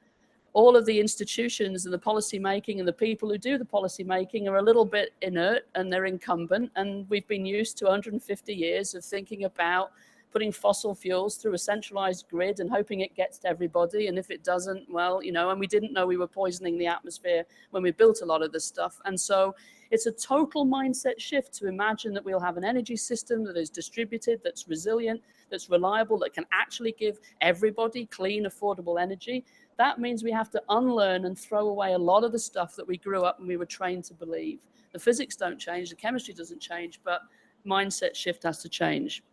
all of the institutions and the policy making and the people who do the policy making are a little bit inert, and they're incumbent. And we've been used to 150 years of thinking about putting fossil fuels through a centralized grid and hoping it gets to everybody. And if it doesn't, well, you know, and we didn't know we were poisoning the atmosphere when we built a lot of this stuff. And so it's a total mindset shift to imagine that we'll have an energy system that is distributed, that's resilient, that's reliable, that can actually give everybody clean, affordable energy. That means we have to unlearn and throw away a lot of the stuff that we grew up and we were trained to believe. The physics don't change, the chemistry doesn't change, but mindset shift has to change.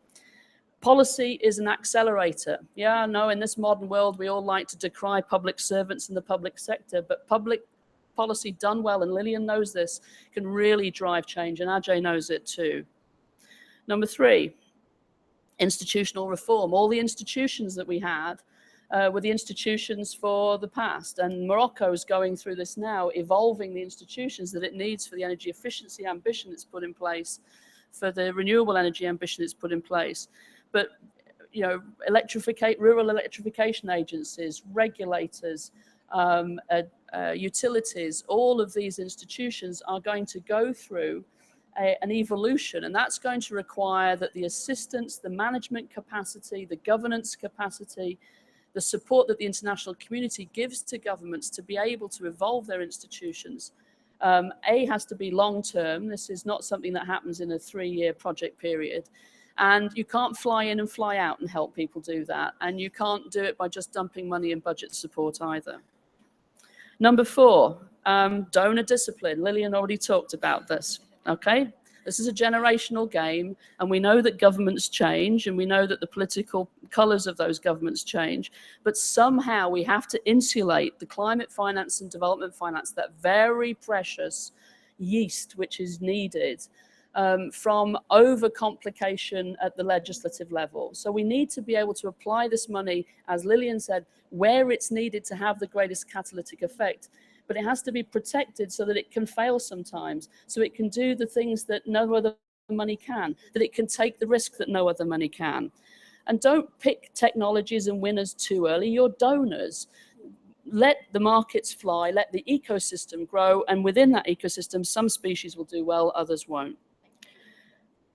Policy is an accelerator. Yeah, I know in this modern world, we all like to decry public servants in the public sector, but public policy done well, and Lillian knows this, can really drive change, and Ajay knows it too. Number three, institutional reform. All the institutions that we had were the institutions for the past, and Morocco is going through this now, evolving the institutions that it needs for the energy efficiency ambition it's put in place, for the renewable energy ambition it's put in place. But, you know, rural electrification agencies, regulators, utilities, all of these institutions are going to go through an evolution, and that's going to require that the assistance, the management capacity, the governance capacity, the support that the international community gives to governments to be able to evolve their institutions, has to be long-term. This is not something that happens in a 3-year project period. And you can't fly in and fly out and help people do that. And you can't do it by just dumping money in budget support either. Number four, donor discipline. Lillian already talked about this, okay? This is a generational game, and we know that governments change, and we know that the political colors of those governments change, but somehow we have to insulate the climate finance and development finance, that very precious yeast which is needed, from overcomplication at the legislative level. So we need to be able to apply this money, as Lillian said, where it's needed to have the greatest catalytic effect. But it has to be protected so that it can fail sometimes, so it can do the things that no other money can, that it can take the risk that no other money can. And don't pick technologies and winners too early. You're donors. Let the markets fly, let the ecosystem grow, and within that ecosystem, some species will do well, others won't.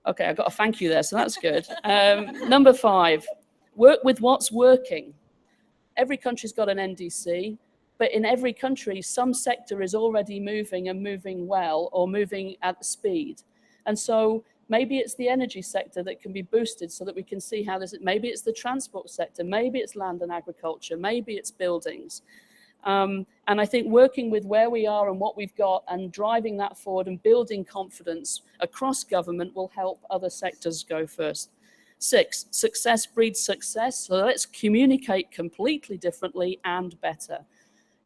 Okay, I got a thank you there, so that's good. Number five, work with what's working. Every country's got an NDC, but in every country, some sector is already moving and moving well, or moving at speed. And so maybe it's the energy sector that can be boosted so that we can see how this, maybe it's the transport sector, maybe it's land and agriculture, maybe it's buildings. And I think working with where we are and what we've got and driving that forward and building confidence across government will help other sectors go first. 6, success breeds success. So let's communicate completely differently and better.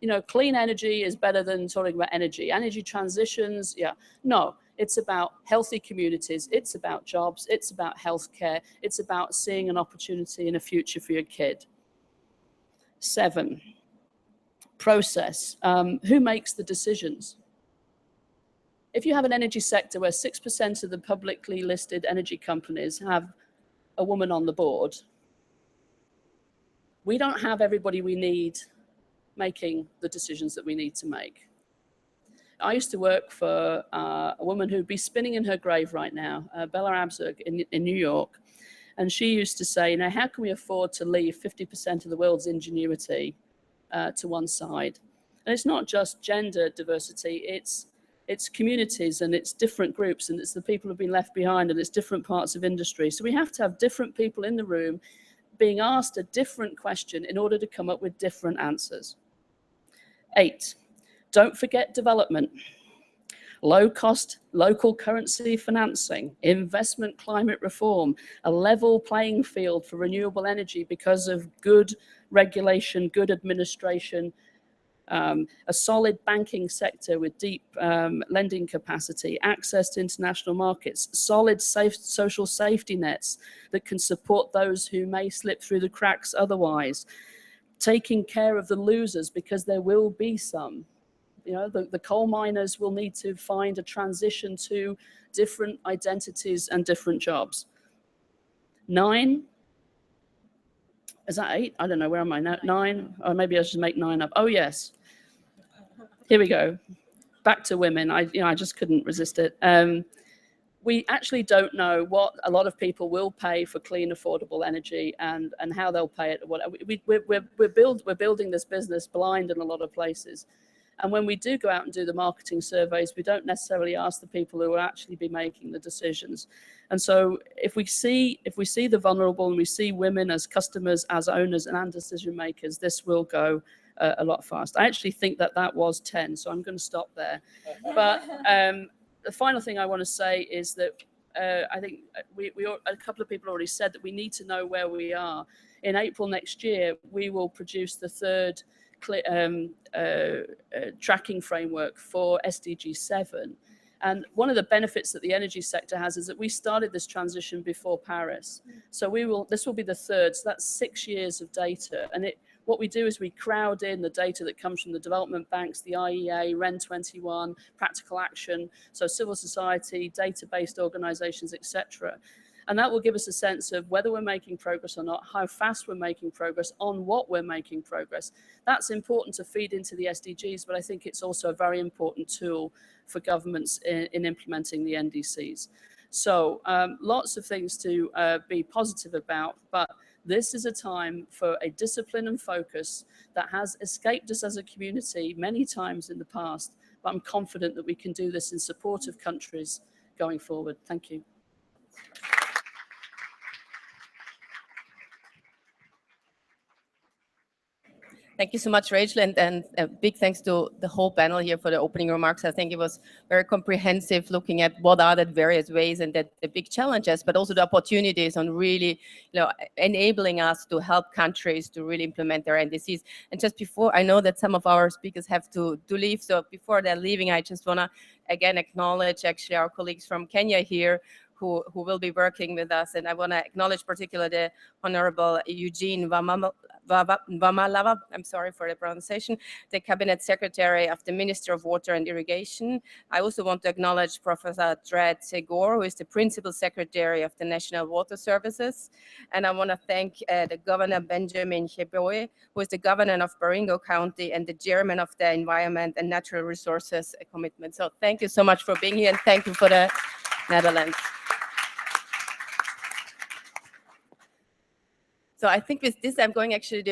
You know, clean energy is better than talking about energy. Energy transitions, yeah. No, it's about healthy communities. It's about jobs. It's about healthcare. It's about seeing an opportunity in a future for your kid. 7, process. Who makes the decisions? If you have an energy sector where 6% of the publicly listed energy companies have a woman on the board, we don't have everybody we need making the decisions that we need to make. I used to work for a woman who'd be spinning in her grave right now, Bella Abzug in New York. And she used to say, how can we afford to leave 50% of the world's ingenuity to one side? And it's not just gender diversity, it's communities, and it's different groups, and it's the people who've been left behind, and it's different parts of industry. So we have to have different people in the room being asked a different question in order to come up with different answers. 8, don't forget development. Low-cost local currency financing, investment climate reform, a level playing field for renewable energy because of good regulation, good administration, a solid banking sector with deep lending capacity, access to international markets, solid social safety nets that can support those who may slip through the cracks otherwise, taking care of the losers, because there will be some. The coal miners will need to find a transition to different identities and different jobs. 9, is that 8? I don't know, where am I now? 9, or maybe I should make 9 up. Oh yes, here we go. Back to women. I just couldn't resist it. We actually don't know what a lot of people will pay for clean, affordable energy, and how they'll pay it. We're building this business blind in a lot of places. And when we do go out and do the marketing surveys, we don't necessarily ask the people who will actually be making the decisions. And so if we see the vulnerable, and we see women as customers, as owners, and decision makers, this will go a lot faster. I actually think that was 10, so I'm going to stop there. But the final thing I want to say is that I think a couple of people already said that we need to know where we are. In April next year, we will produce the 3rd tracking framework for SDG 7. And one of the benefits that the energy sector has is that we started this transition before Paris. So this will be the 3rd, so that's 6 years of data. And what we do is we crowd in the data that comes from the development banks, the IEA, REN 21, Practical Action, so civil society, data-based organizations, etc. And that will give us a sense of whether we're making progress or not, how fast we're making progress, on what we're making progress. That's important to feed into the SDGs, but I think it's also a very important tool for governments in implementing the NDCs. So lots of things to be positive about, but this is a time for a discipline and focus that has escaped us as a community many times in the past, but I'm confident that we can do this in support of countries going forward. Thank you. Thank you so much, Rachel, and a big thanks to the whole panel here for the opening remarks. I think it was very comprehensive, looking at what are the various ways and the big challenges, but also the opportunities on really, enabling us to help countries to really implement their NDCs. And just before, I know that some of our speakers have to leave, so before they're leaving, I just want to again acknowledge actually our colleagues from Kenya here, who will be working with us. And I want to acknowledge particularly the Honorable Eugene Wamalava, I'm sorry for the pronunciation, the Cabinet Secretary of the Minister of Water and Irrigation. I also want to acknowledge Professor Dred Segor, who is the Principal Secretary of the National Water Services. And I want to thank the Governor Benjamin Cheboe, who is the Governor of Baringo County and the Chairman of the Environment and Natural Resources Commitment. So thank you so much for being here, and thank you for the Netherlands. So I think with this, I'm going actually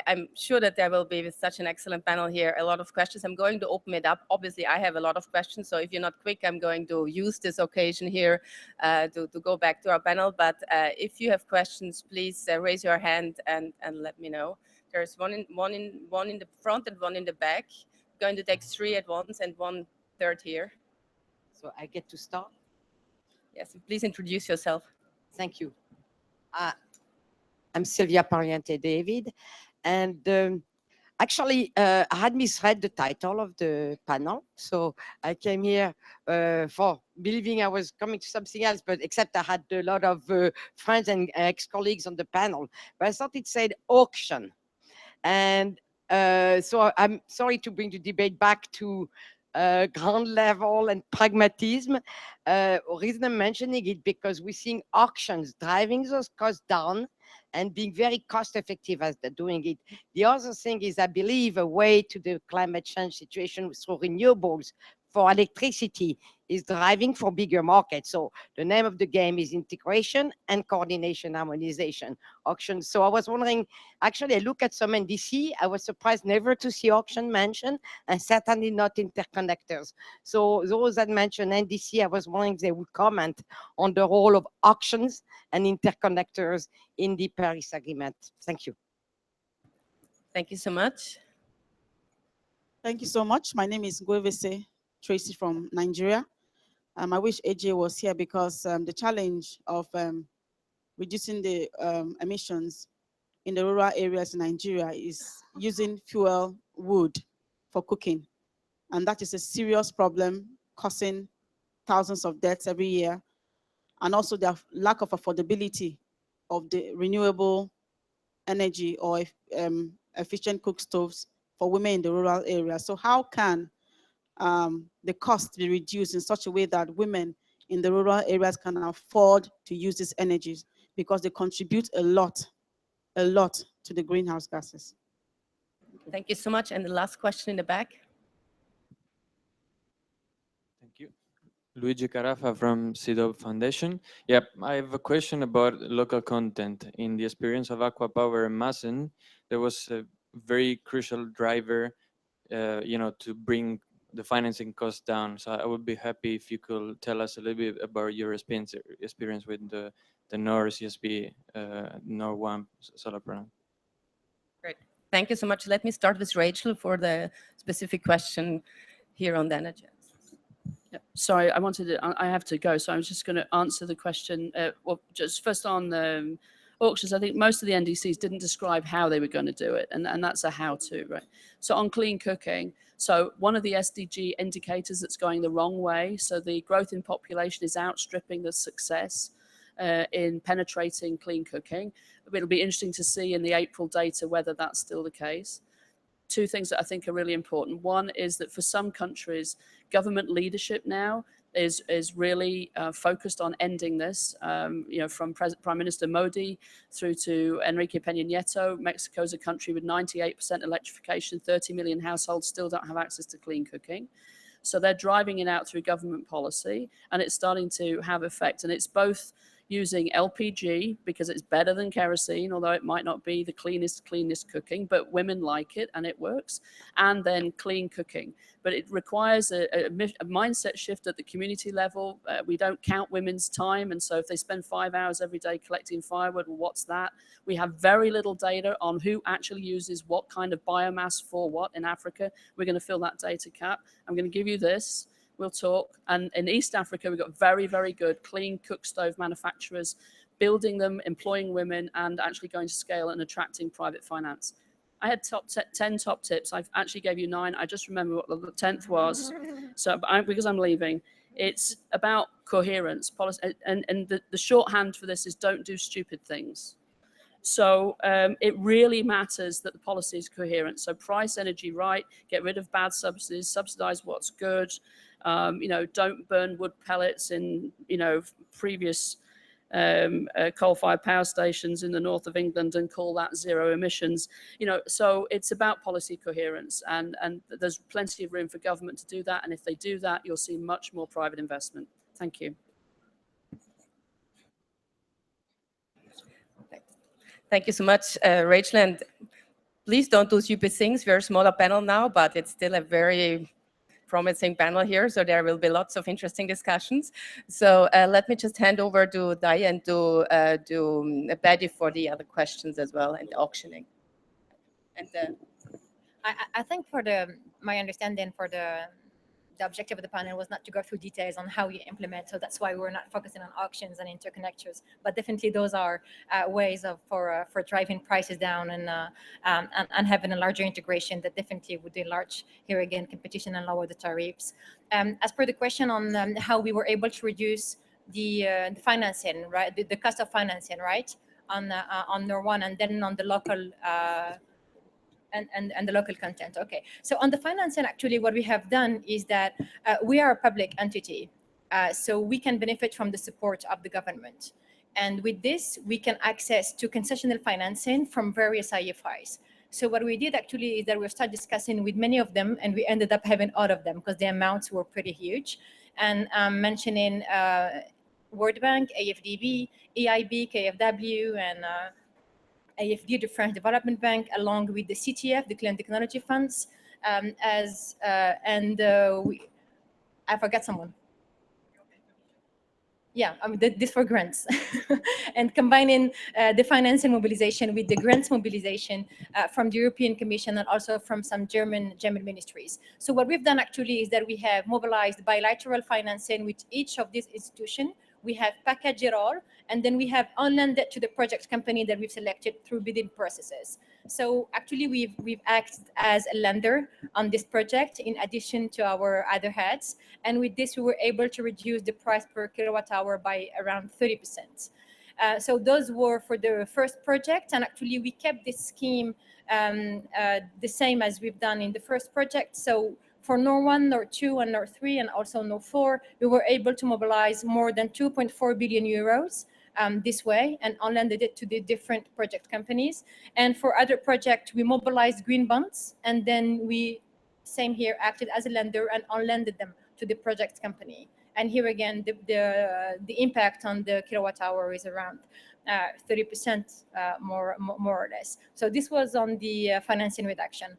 I'm sure that there will be, with such an excellent panel here, a lot of questions. I'm going to open it up. Obviously, I have a lot of questions, so if you're not quick, I'm going to use this occasion here to go back to our panel. But if you have questions, please raise your hand and let me know. There's one in the front and one in the back. I'm going to take 3 at once and 1/3 here. So I get to start? Yes, please introduce yourself. Thank you. I'm Sylvia Pariente David, and actually I had misread the title of the panel, so I came here for believing I was coming to something else, but except I had a lot of friends and ex-colleagues on the panel, but I thought it said auction, and so I'm sorry to bring the debate back to ground level and pragmatism. Reason I'm mentioning it because we're seeing auctions driving those costs down and being very cost effective as they're doing it. The other thing is, I believe, a way to the climate change situation through renewables for electricity is driving for bigger markets. So the name of the game is integration and coordination, harmonization, auctions. So I was wondering, actually, I look at some NDC, I was surprised never to see auction mentioned, and certainly not interconnectors. So those that mentioned NDC, I was wondering if they would comment on the role of auctions and interconnectors in the Paris Agreement. Thank you. Thank you so much. Thank you so much. My name is Gwevese Tracy from Nigeria. I wish Ajay was here because the challenge of reducing the emissions in the rural areas in Nigeria is using fuel wood for cooking. And that is a serious problem causing thousands of deaths every year. And also the lack of affordability of the renewable energy or efficient cook stoves for women in the rural areas. So how can the cost be reduced in such a way that women in the rural areas can afford to use these energies, because they contribute a lot to the greenhouse gases. Thank you so much. And the last question in the back. Thank you. Luigi Carafa from CDOB Foundation. Yep, I have a question about local content. In the experience of Aqua Power and Massen, there was a very crucial driver, to bring the financing costs down. So I would be happy if you could tell us a little bit about your experience with the NOR CSP, NOR 1 solar program. Great. Thank you so much. Let me start with Rachel for the specific question here on the energy. Yeah. Sorry, I have to go, so I'm just going to answer the question. Well, just first on the auctions, I think most of the NDCs didn't describe how they were going to do it, and that's a how-to, right? So on clean cooking, so one of the SDG indicators that's going the wrong way, so the growth in population is outstripping the success in penetrating clean cooking. It'll be interesting to see in the April data whether that's still the case. Two things that I think are really important. One is that for some countries, government leadership now is really focused on ending this. From Prime Minister Modi through to Enrique Peña Nieto. Mexico's a country with 98% electrification. 30 million households still don't have access to clean cooking. So they're driving it out through government policy, and it's starting to have effect. And it's both using LPG because it's better than kerosene, although it might not be the cleanest cooking, but women like it and it works. And then clean cooking. But it requires a mindset shift at the community level. We don't count women's time. And so if they spend 5 hours every day collecting firewood, well, what's that? We have very little data on who actually uses what kind of biomass for what in Africa. We're going to fill that data cap. I'm going to give you this. We'll talk. And in East Africa, we've got very, very good clean cook stove manufacturers, building them, employing women, and actually going to scale and attracting private finance. I had 10 top tips. I actually gave you 9. I just remember what the 10th was. So because I'm leaving, it's about coherence, policy, and the shorthand for this is don't do stupid things. So it really matters that the policy is coherent. So price energy right, get rid of bad subsidies, subsidize what's good. Don't burn wood pellets in, previous coal-fired power stations in the north of England and call that zero emissions. So it's about policy coherence, and there's plenty of room for government to do that. And if they do that, you'll see much more private investment. Thank you. Thank you so much, Rachel. And please don't do stupid things. We're a smaller panel now, but it's still a very promising panel here, so there will be lots of interesting discussions. So let me just hand over to Dai and to Paddy for the other questions as well, and the auctioning. And I think my understanding for the objective of the panel was not to go through details on how you implement, so that's why we're not focusing on auctions and interconnectors. But definitely those are ways for driving prices down and having a larger integration that definitely would enlarge, here again, competition and lower the tariffs. As per the question on how we were able to reduce the financing, right, the cost of financing, right, on NOR 1 and then on the local and the local content. Okay, so on the financing, actually what we have done is that we are a public entity, so we can benefit from the support of the government. And with this, we can access to concessional financing from various IFIs. So what we did actually is that we started discussing with many of them, and we ended up having all of them because the amounts were pretty huge. And mentioning World Bank, AFDB, EIB, KfW, and AFD, the French Development Bank, along with the CTF, the Clean Technology Funds, I forgot someone. Yeah, I mean, this for grants. And combining the financial mobilization with the grants mobilization from the European Commission and also from some German ministries. So what we've done actually is that we have mobilized bilateral financing with each of these institutions. We have packaged it all, and then we have on-lended to the project company that we've selected through bidding processes. So actually we've acted as a lender on this project in addition to our other heads. And with this, we were able to reduce the price per kilowatt hour by around 30%. So those were for the first project. And actually we kept this scheme the same as we've done in the first project. So for NOR 1, NOR 2, and NOR 3, and also NOR 4, we were able to mobilize more than 2.4 billion euros this way and on-lended it to the different project companies. And for other projects, we mobilized green bonds, and then we, same here, acted as a lender and on-lended them to the project company. And here again, the impact on the kilowatt hour is around 30% more or less. So this was on the financing reduction.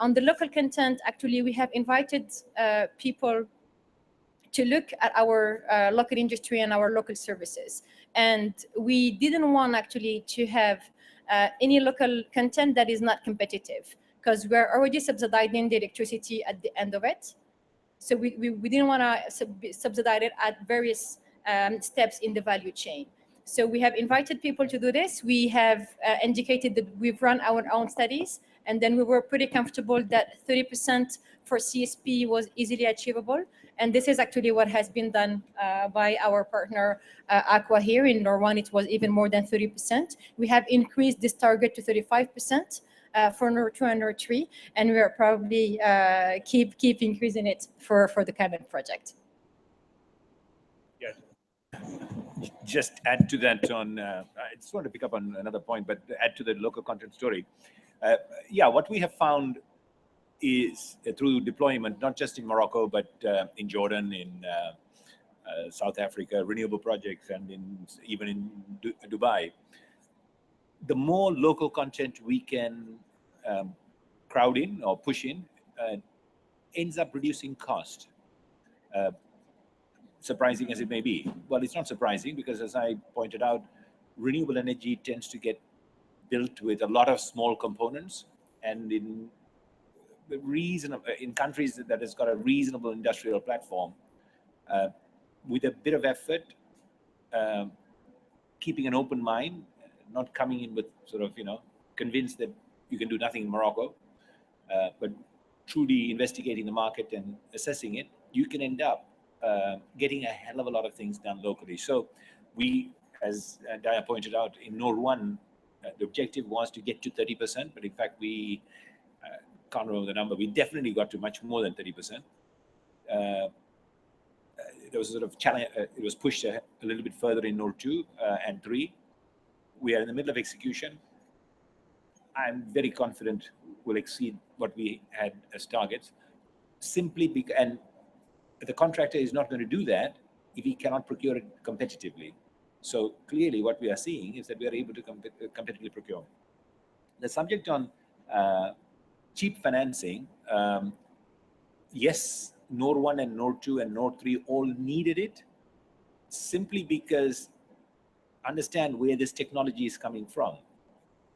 On the local content, actually, we have invited people to look at our local industry and our local services. And we didn't want actually to have any local content that is not competitive, because we're already subsidizing the electricity at the end of it. So we didn't want to subsidize it at various steps in the value chain. So we have invited people to do this. We have indicated that we've run our own studies, and then we were pretty comfortable that 30% for CSP was easily achievable. And this is actually what has been done by our partner ACWA here. In NOR 1, it was even more than 30%. We have increased this target to 35%. For NOR 2 and NOR 3, and we are probably keep increasing it for the current project. Yes. Just add to that on, I just want to pick up on another point, but add to the local content story. Yeah, what we have found is through deployment, not just in Morocco, but in Jordan, in South Africa, renewable projects, and even in Dubai, the more local content we can crowd in or push in ends up reducing cost. Surprising as it may be. Well, it's not surprising because, as I pointed out, renewable energy tends to get built with a lot of small components, and in countries that has got a reasonable industrial platform, with a bit of effort, keeping an open mind, not coming in with sort of, convinced that you can do nothing in Morocco, but truly investigating the market and assessing it, you can end up getting a hell of a lot of things done locally. So we, as Daya pointed out, in NOR 1, the objective was to get to 30%, but in fact, we can't remember the number. We definitely got to much more than 30%. There was a sort of challenge, it was pushed a little bit further in NOR 2 and 3. We are in the middle of execution. I'm very confident we'll exceed what we had as targets, simply because, and the contractor is not going to do that if he cannot procure it competitively. So clearly what we are seeing is that we are able to competitively procure. The subject on cheap financing, yes, NOR 1 and NOR 2 and NOR 3 all needed it, simply because understand where this technology is coming from.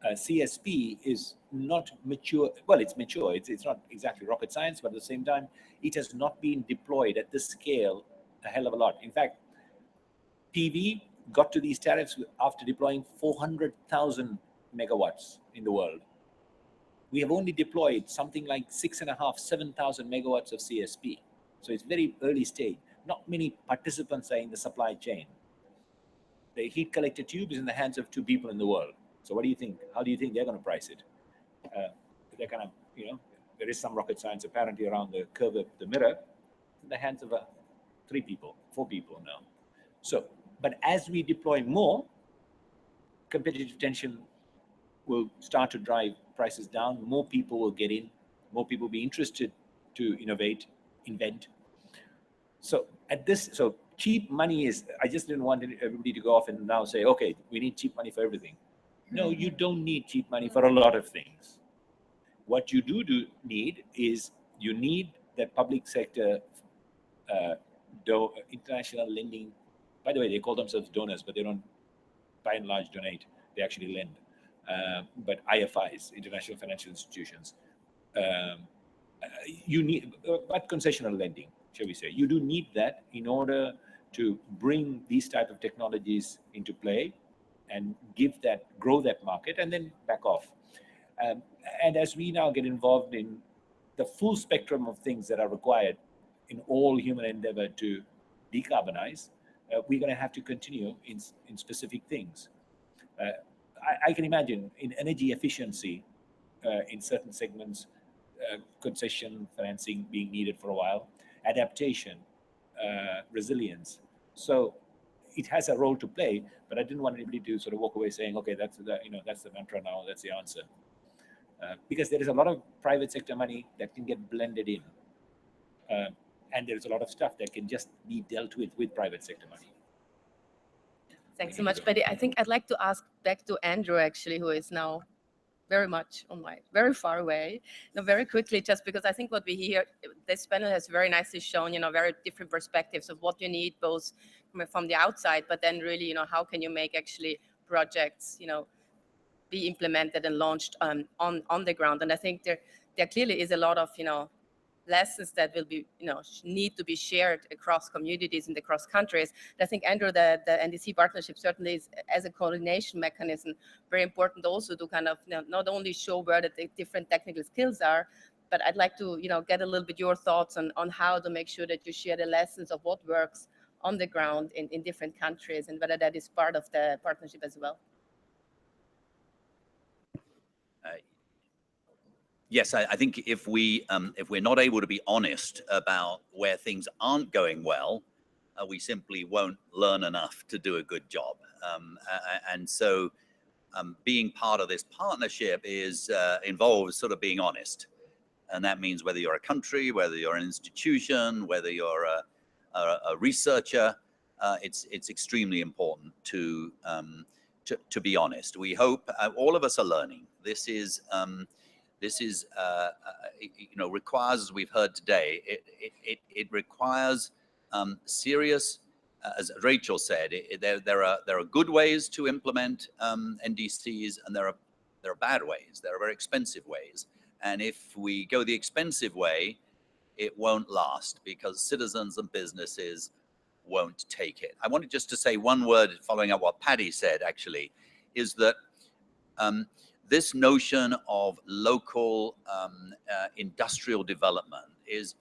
CSP is not mature. Well, it's mature. It's not exactly rocket science, but at the same time, it has not been deployed at this scale a hell of a lot. In fact, PV got to these tariffs after deploying 400,000 megawatts in the world. We have only deployed something like 6.5, 7,000 megawatts of CSP. So it's very early stage. Not many participants are in the supply chain. The heat collector tube is in the hands of 2 people in the world. So what do you think? How do you think they're going to price it? They're kind of, there is some rocket science apparently around the curve of the mirror, in the hands of 3 people, 4 people now. So, but as we deploy more, competitive tension will start to drive prices down, more people will get in, more people will be interested to innovate, invent. So cheap money is, I just didn't want everybody to go off and now say, okay, we need cheap money for everything. No, you don't need cheap money for a lot of things. What you do need is you need that public sector international lending. By the way, they call themselves donors, but they don't, by and large, donate. They actually lend. But IFIs, international financial institutions, you need, but concessional lending, shall we say. You do need that in order to bring these type of technologies into play and grow that market and then back off. And as we now get involved in the full spectrum of things that are required in all human endeavor to decarbonize, we're going to have to continue in specific things. I can imagine in energy efficiency, in certain segments, concession financing being needed for a while, adaptation, resilience. So it has a role to play, but I didn't want anybody to sort of walk away saying, okay, that's the mantra now, that's the answer. Because there is a lot of private sector money that can get blended in. And there's a lot of stuff that can just be dealt with private sector money. Thanks so much, Paddy. I think I'd like to ask back to Andrew, actually, who is now very much very far away. Very quickly, just because I think what we hear, this panel has very nicely shown, very different perspectives of what you need, both from the outside, but then really, how can you make actually projects, be implemented and launched on the ground. And I think there clearly is a lot of, lessons that will be, need to be shared across communities and across countries. And I think, Andrew, the NDC partnership certainly is, as a coordination mechanism, very important also to kind of, not only show where the different technical skills are, but I'd like to, get a little bit your thoughts on how to make sure that you share the lessons of what works on the ground in different countries, and whether that is part of the partnership as well. Yes, I think if we're not able to be honest about where things aren't going well, we simply won't learn enough to do a good job. And so being part of this partnership involves sort of being honest. And that means whether you're a country, whether you're an institution, whether you're a researcher, it's extremely important to be honest. We hope all of us are learning. This is requires, as we've heard today, it requires serious, as Rachel said, there are good ways to implement NDCs, and there are bad ways. There are very expensive ways. And if we go the expensive way, it won't last, because citizens and businesses won't take it. I wanted just to say one word following up what Paddy said, actually, is that this notion of local industrial development is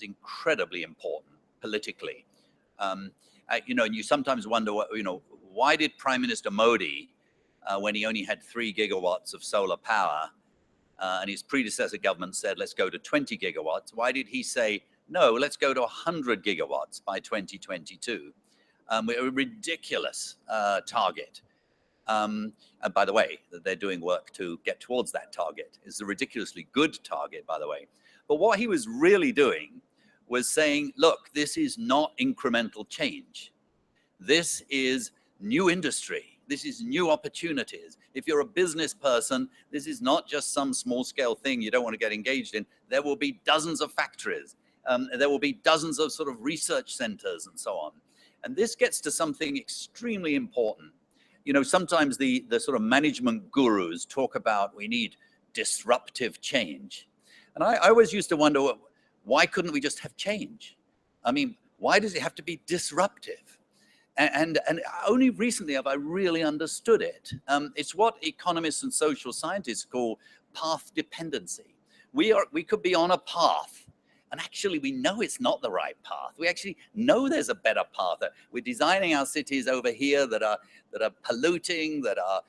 incredibly important politically. And you sometimes wonder, why did Prime Minister Modi, when he only had 3 gigawatts of solar power, and his predecessor government said, let's go to 20 gigawatts, why did he say, no, let's go to 100 gigawatts by 2022? A ridiculous target. And by the way, they're doing work to get towards that target. It's a ridiculously good target, by the way. But what he was really doing was saying, look, this is not incremental change. This is new industry. This is new opportunities. If you're a business person, this is not just some small scale thing you don't want to get engaged in. There will be dozens of factories. There will be dozens of sort of research centers and so on. And this gets to something extremely important. Sometimes the sort of management gurus talk about we need disruptive change. And I always used to wonder, why couldn't we just have change? I mean, why does it have to be disruptive? And only recently have I really understood it. It's what economists and social scientists call path dependency. We could be on a path, and actually we know it's not the right path. We actually know there's a better path. We're designing our cities over here that are polluting, that are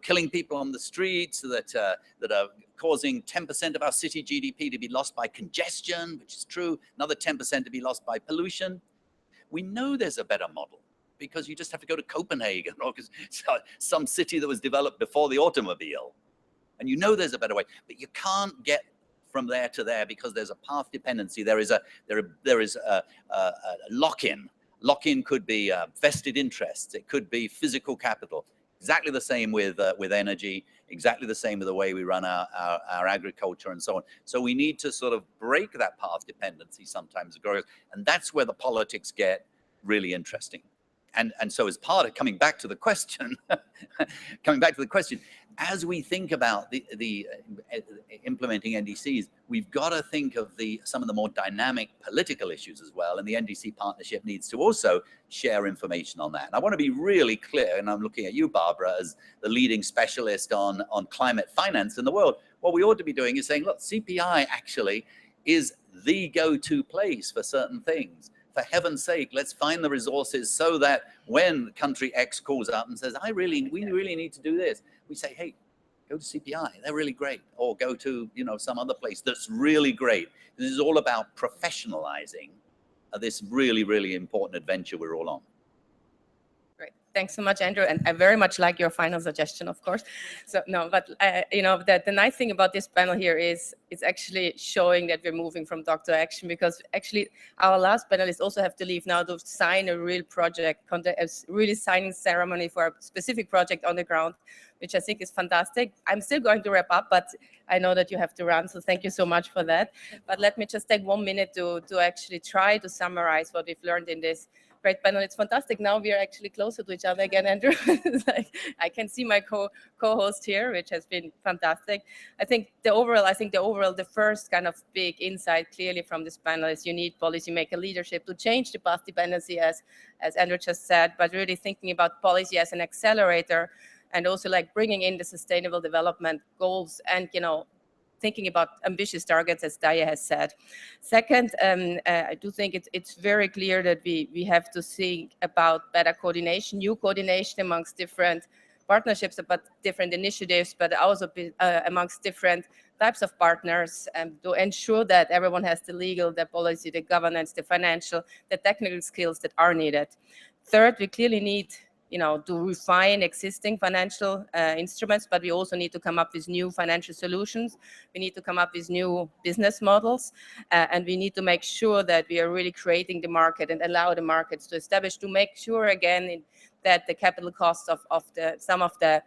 killing people on the streets, that are causing 10% of our city GDP to be lost by congestion, which is true, another 10% to be lost by pollution. We know there's a better model, because you just have to go to Copenhagen or some city that was developed before the automobile. and you know there's a better way, but you can't get from there to there because there's a path dependency. There is a lock-in. Lock-in could be vested interests. It could be physical capital. Exactly the same with energy. Exactly the same with the way we run our agriculture and so on. So we need to sort of break that path dependency sometimes, and that's where the politics get really interesting. And so as part of coming back to the question, as we think about the implementing NDCs, we've got to think of some of the more dynamic political issues as well. And the NDC partnership needs to also share information on that. And I want to be really clear, and I'm looking at you, Barbara, as the leading specialist on climate finance in the world. What we ought to be doing is saying, look, CPI actually is the go-to place for certain things. For heaven's sake, let's find the resources so that when country X calls up and says, we really need to do this, we say, hey, go to CPI, they're really great. Or go to, some other place that's really great. This is all about professionalizing this really, really important adventure we're all on. Great. Thanks so much, Andrew. And I very much like your final suggestion, of course. So no, but the nice thing about this panel here is it's actually showing that we're moving from talk to action, because actually our last panelists also have to leave now to sign a real project, a really signing ceremony for a specific project on the ground, which I think is fantastic. I'm still going to wrap up, but I know that you have to run, so thank you so much for that. But let me just take 1 minute to actually try to summarize what we've learned in this great panel. It's fantastic. Now we are actually closer to each other again, Andrew. I can see my co-host here, which has been fantastic. I think the first kind of big insight clearly from this panel is you need policymaker leadership to change the path dependency, as Andrew just said, but really thinking about policy as an accelerator, and also like bringing in the sustainable development goals and, thinking about ambitious targets, as Daya has said. Second, I do think it's very clear that we have to think about better coordination, new coordination amongst different partnerships, about different initiatives, but also amongst different types of partners, to ensure that everyone has the legal, the policy, the governance, the financial, the technical skills that are needed. Third, we clearly need to refine existing financial instruments, but we also need to come up with new financial solutions. We need to come up with new business models, and we need to make sure that we are really creating the market and allow the markets to establish, to make sure again that the capital costs of some of the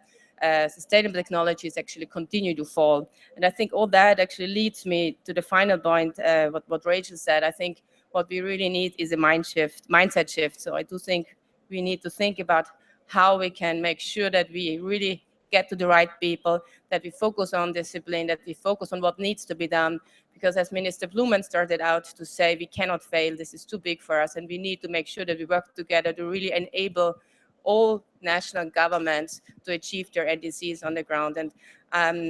sustainable technologies actually continue to fall. And I think all that actually leads me to the final point, what Rachel said. I think what we really need is a mindset shift. So I do think we need to think about how we can make sure that we really get to the right people, that we focus on discipline, that we focus on what needs to be done. Because as Minister Ploumen started out to say, we cannot fail, this is too big for us, and we need to make sure that we work together to really enable all national governments to achieve their NDCs on the ground. And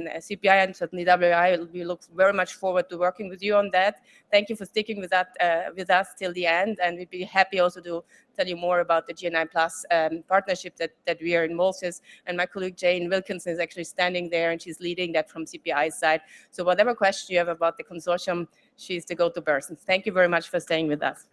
CPI and certainly WRI, we look very much forward to working with you on that. Thank you for sticking with us till the end, and we'd be happy also to tell you more about the GNI Plus partnership that we are involved in. And my colleague Jane Wilkinson is actually standing there, and she's leading that from CPI's side. So whatever question you have about the consortium, she's the go-to person. Thank you very much for staying with us.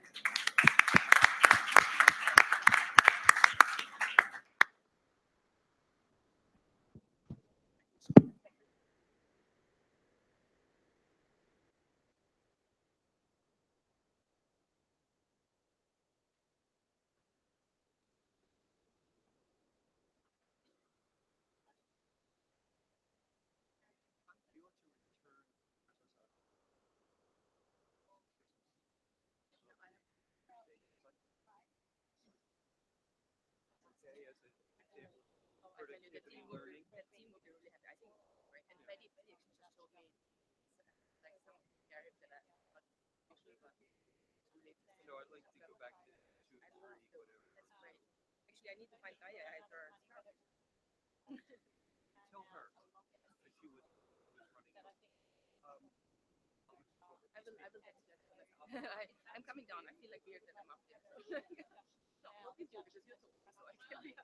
Actually, I need to find Daya. I will get to that. I'm coming down. I feel like weird that I'm up there. No, not with you, because you're tall, so I can be.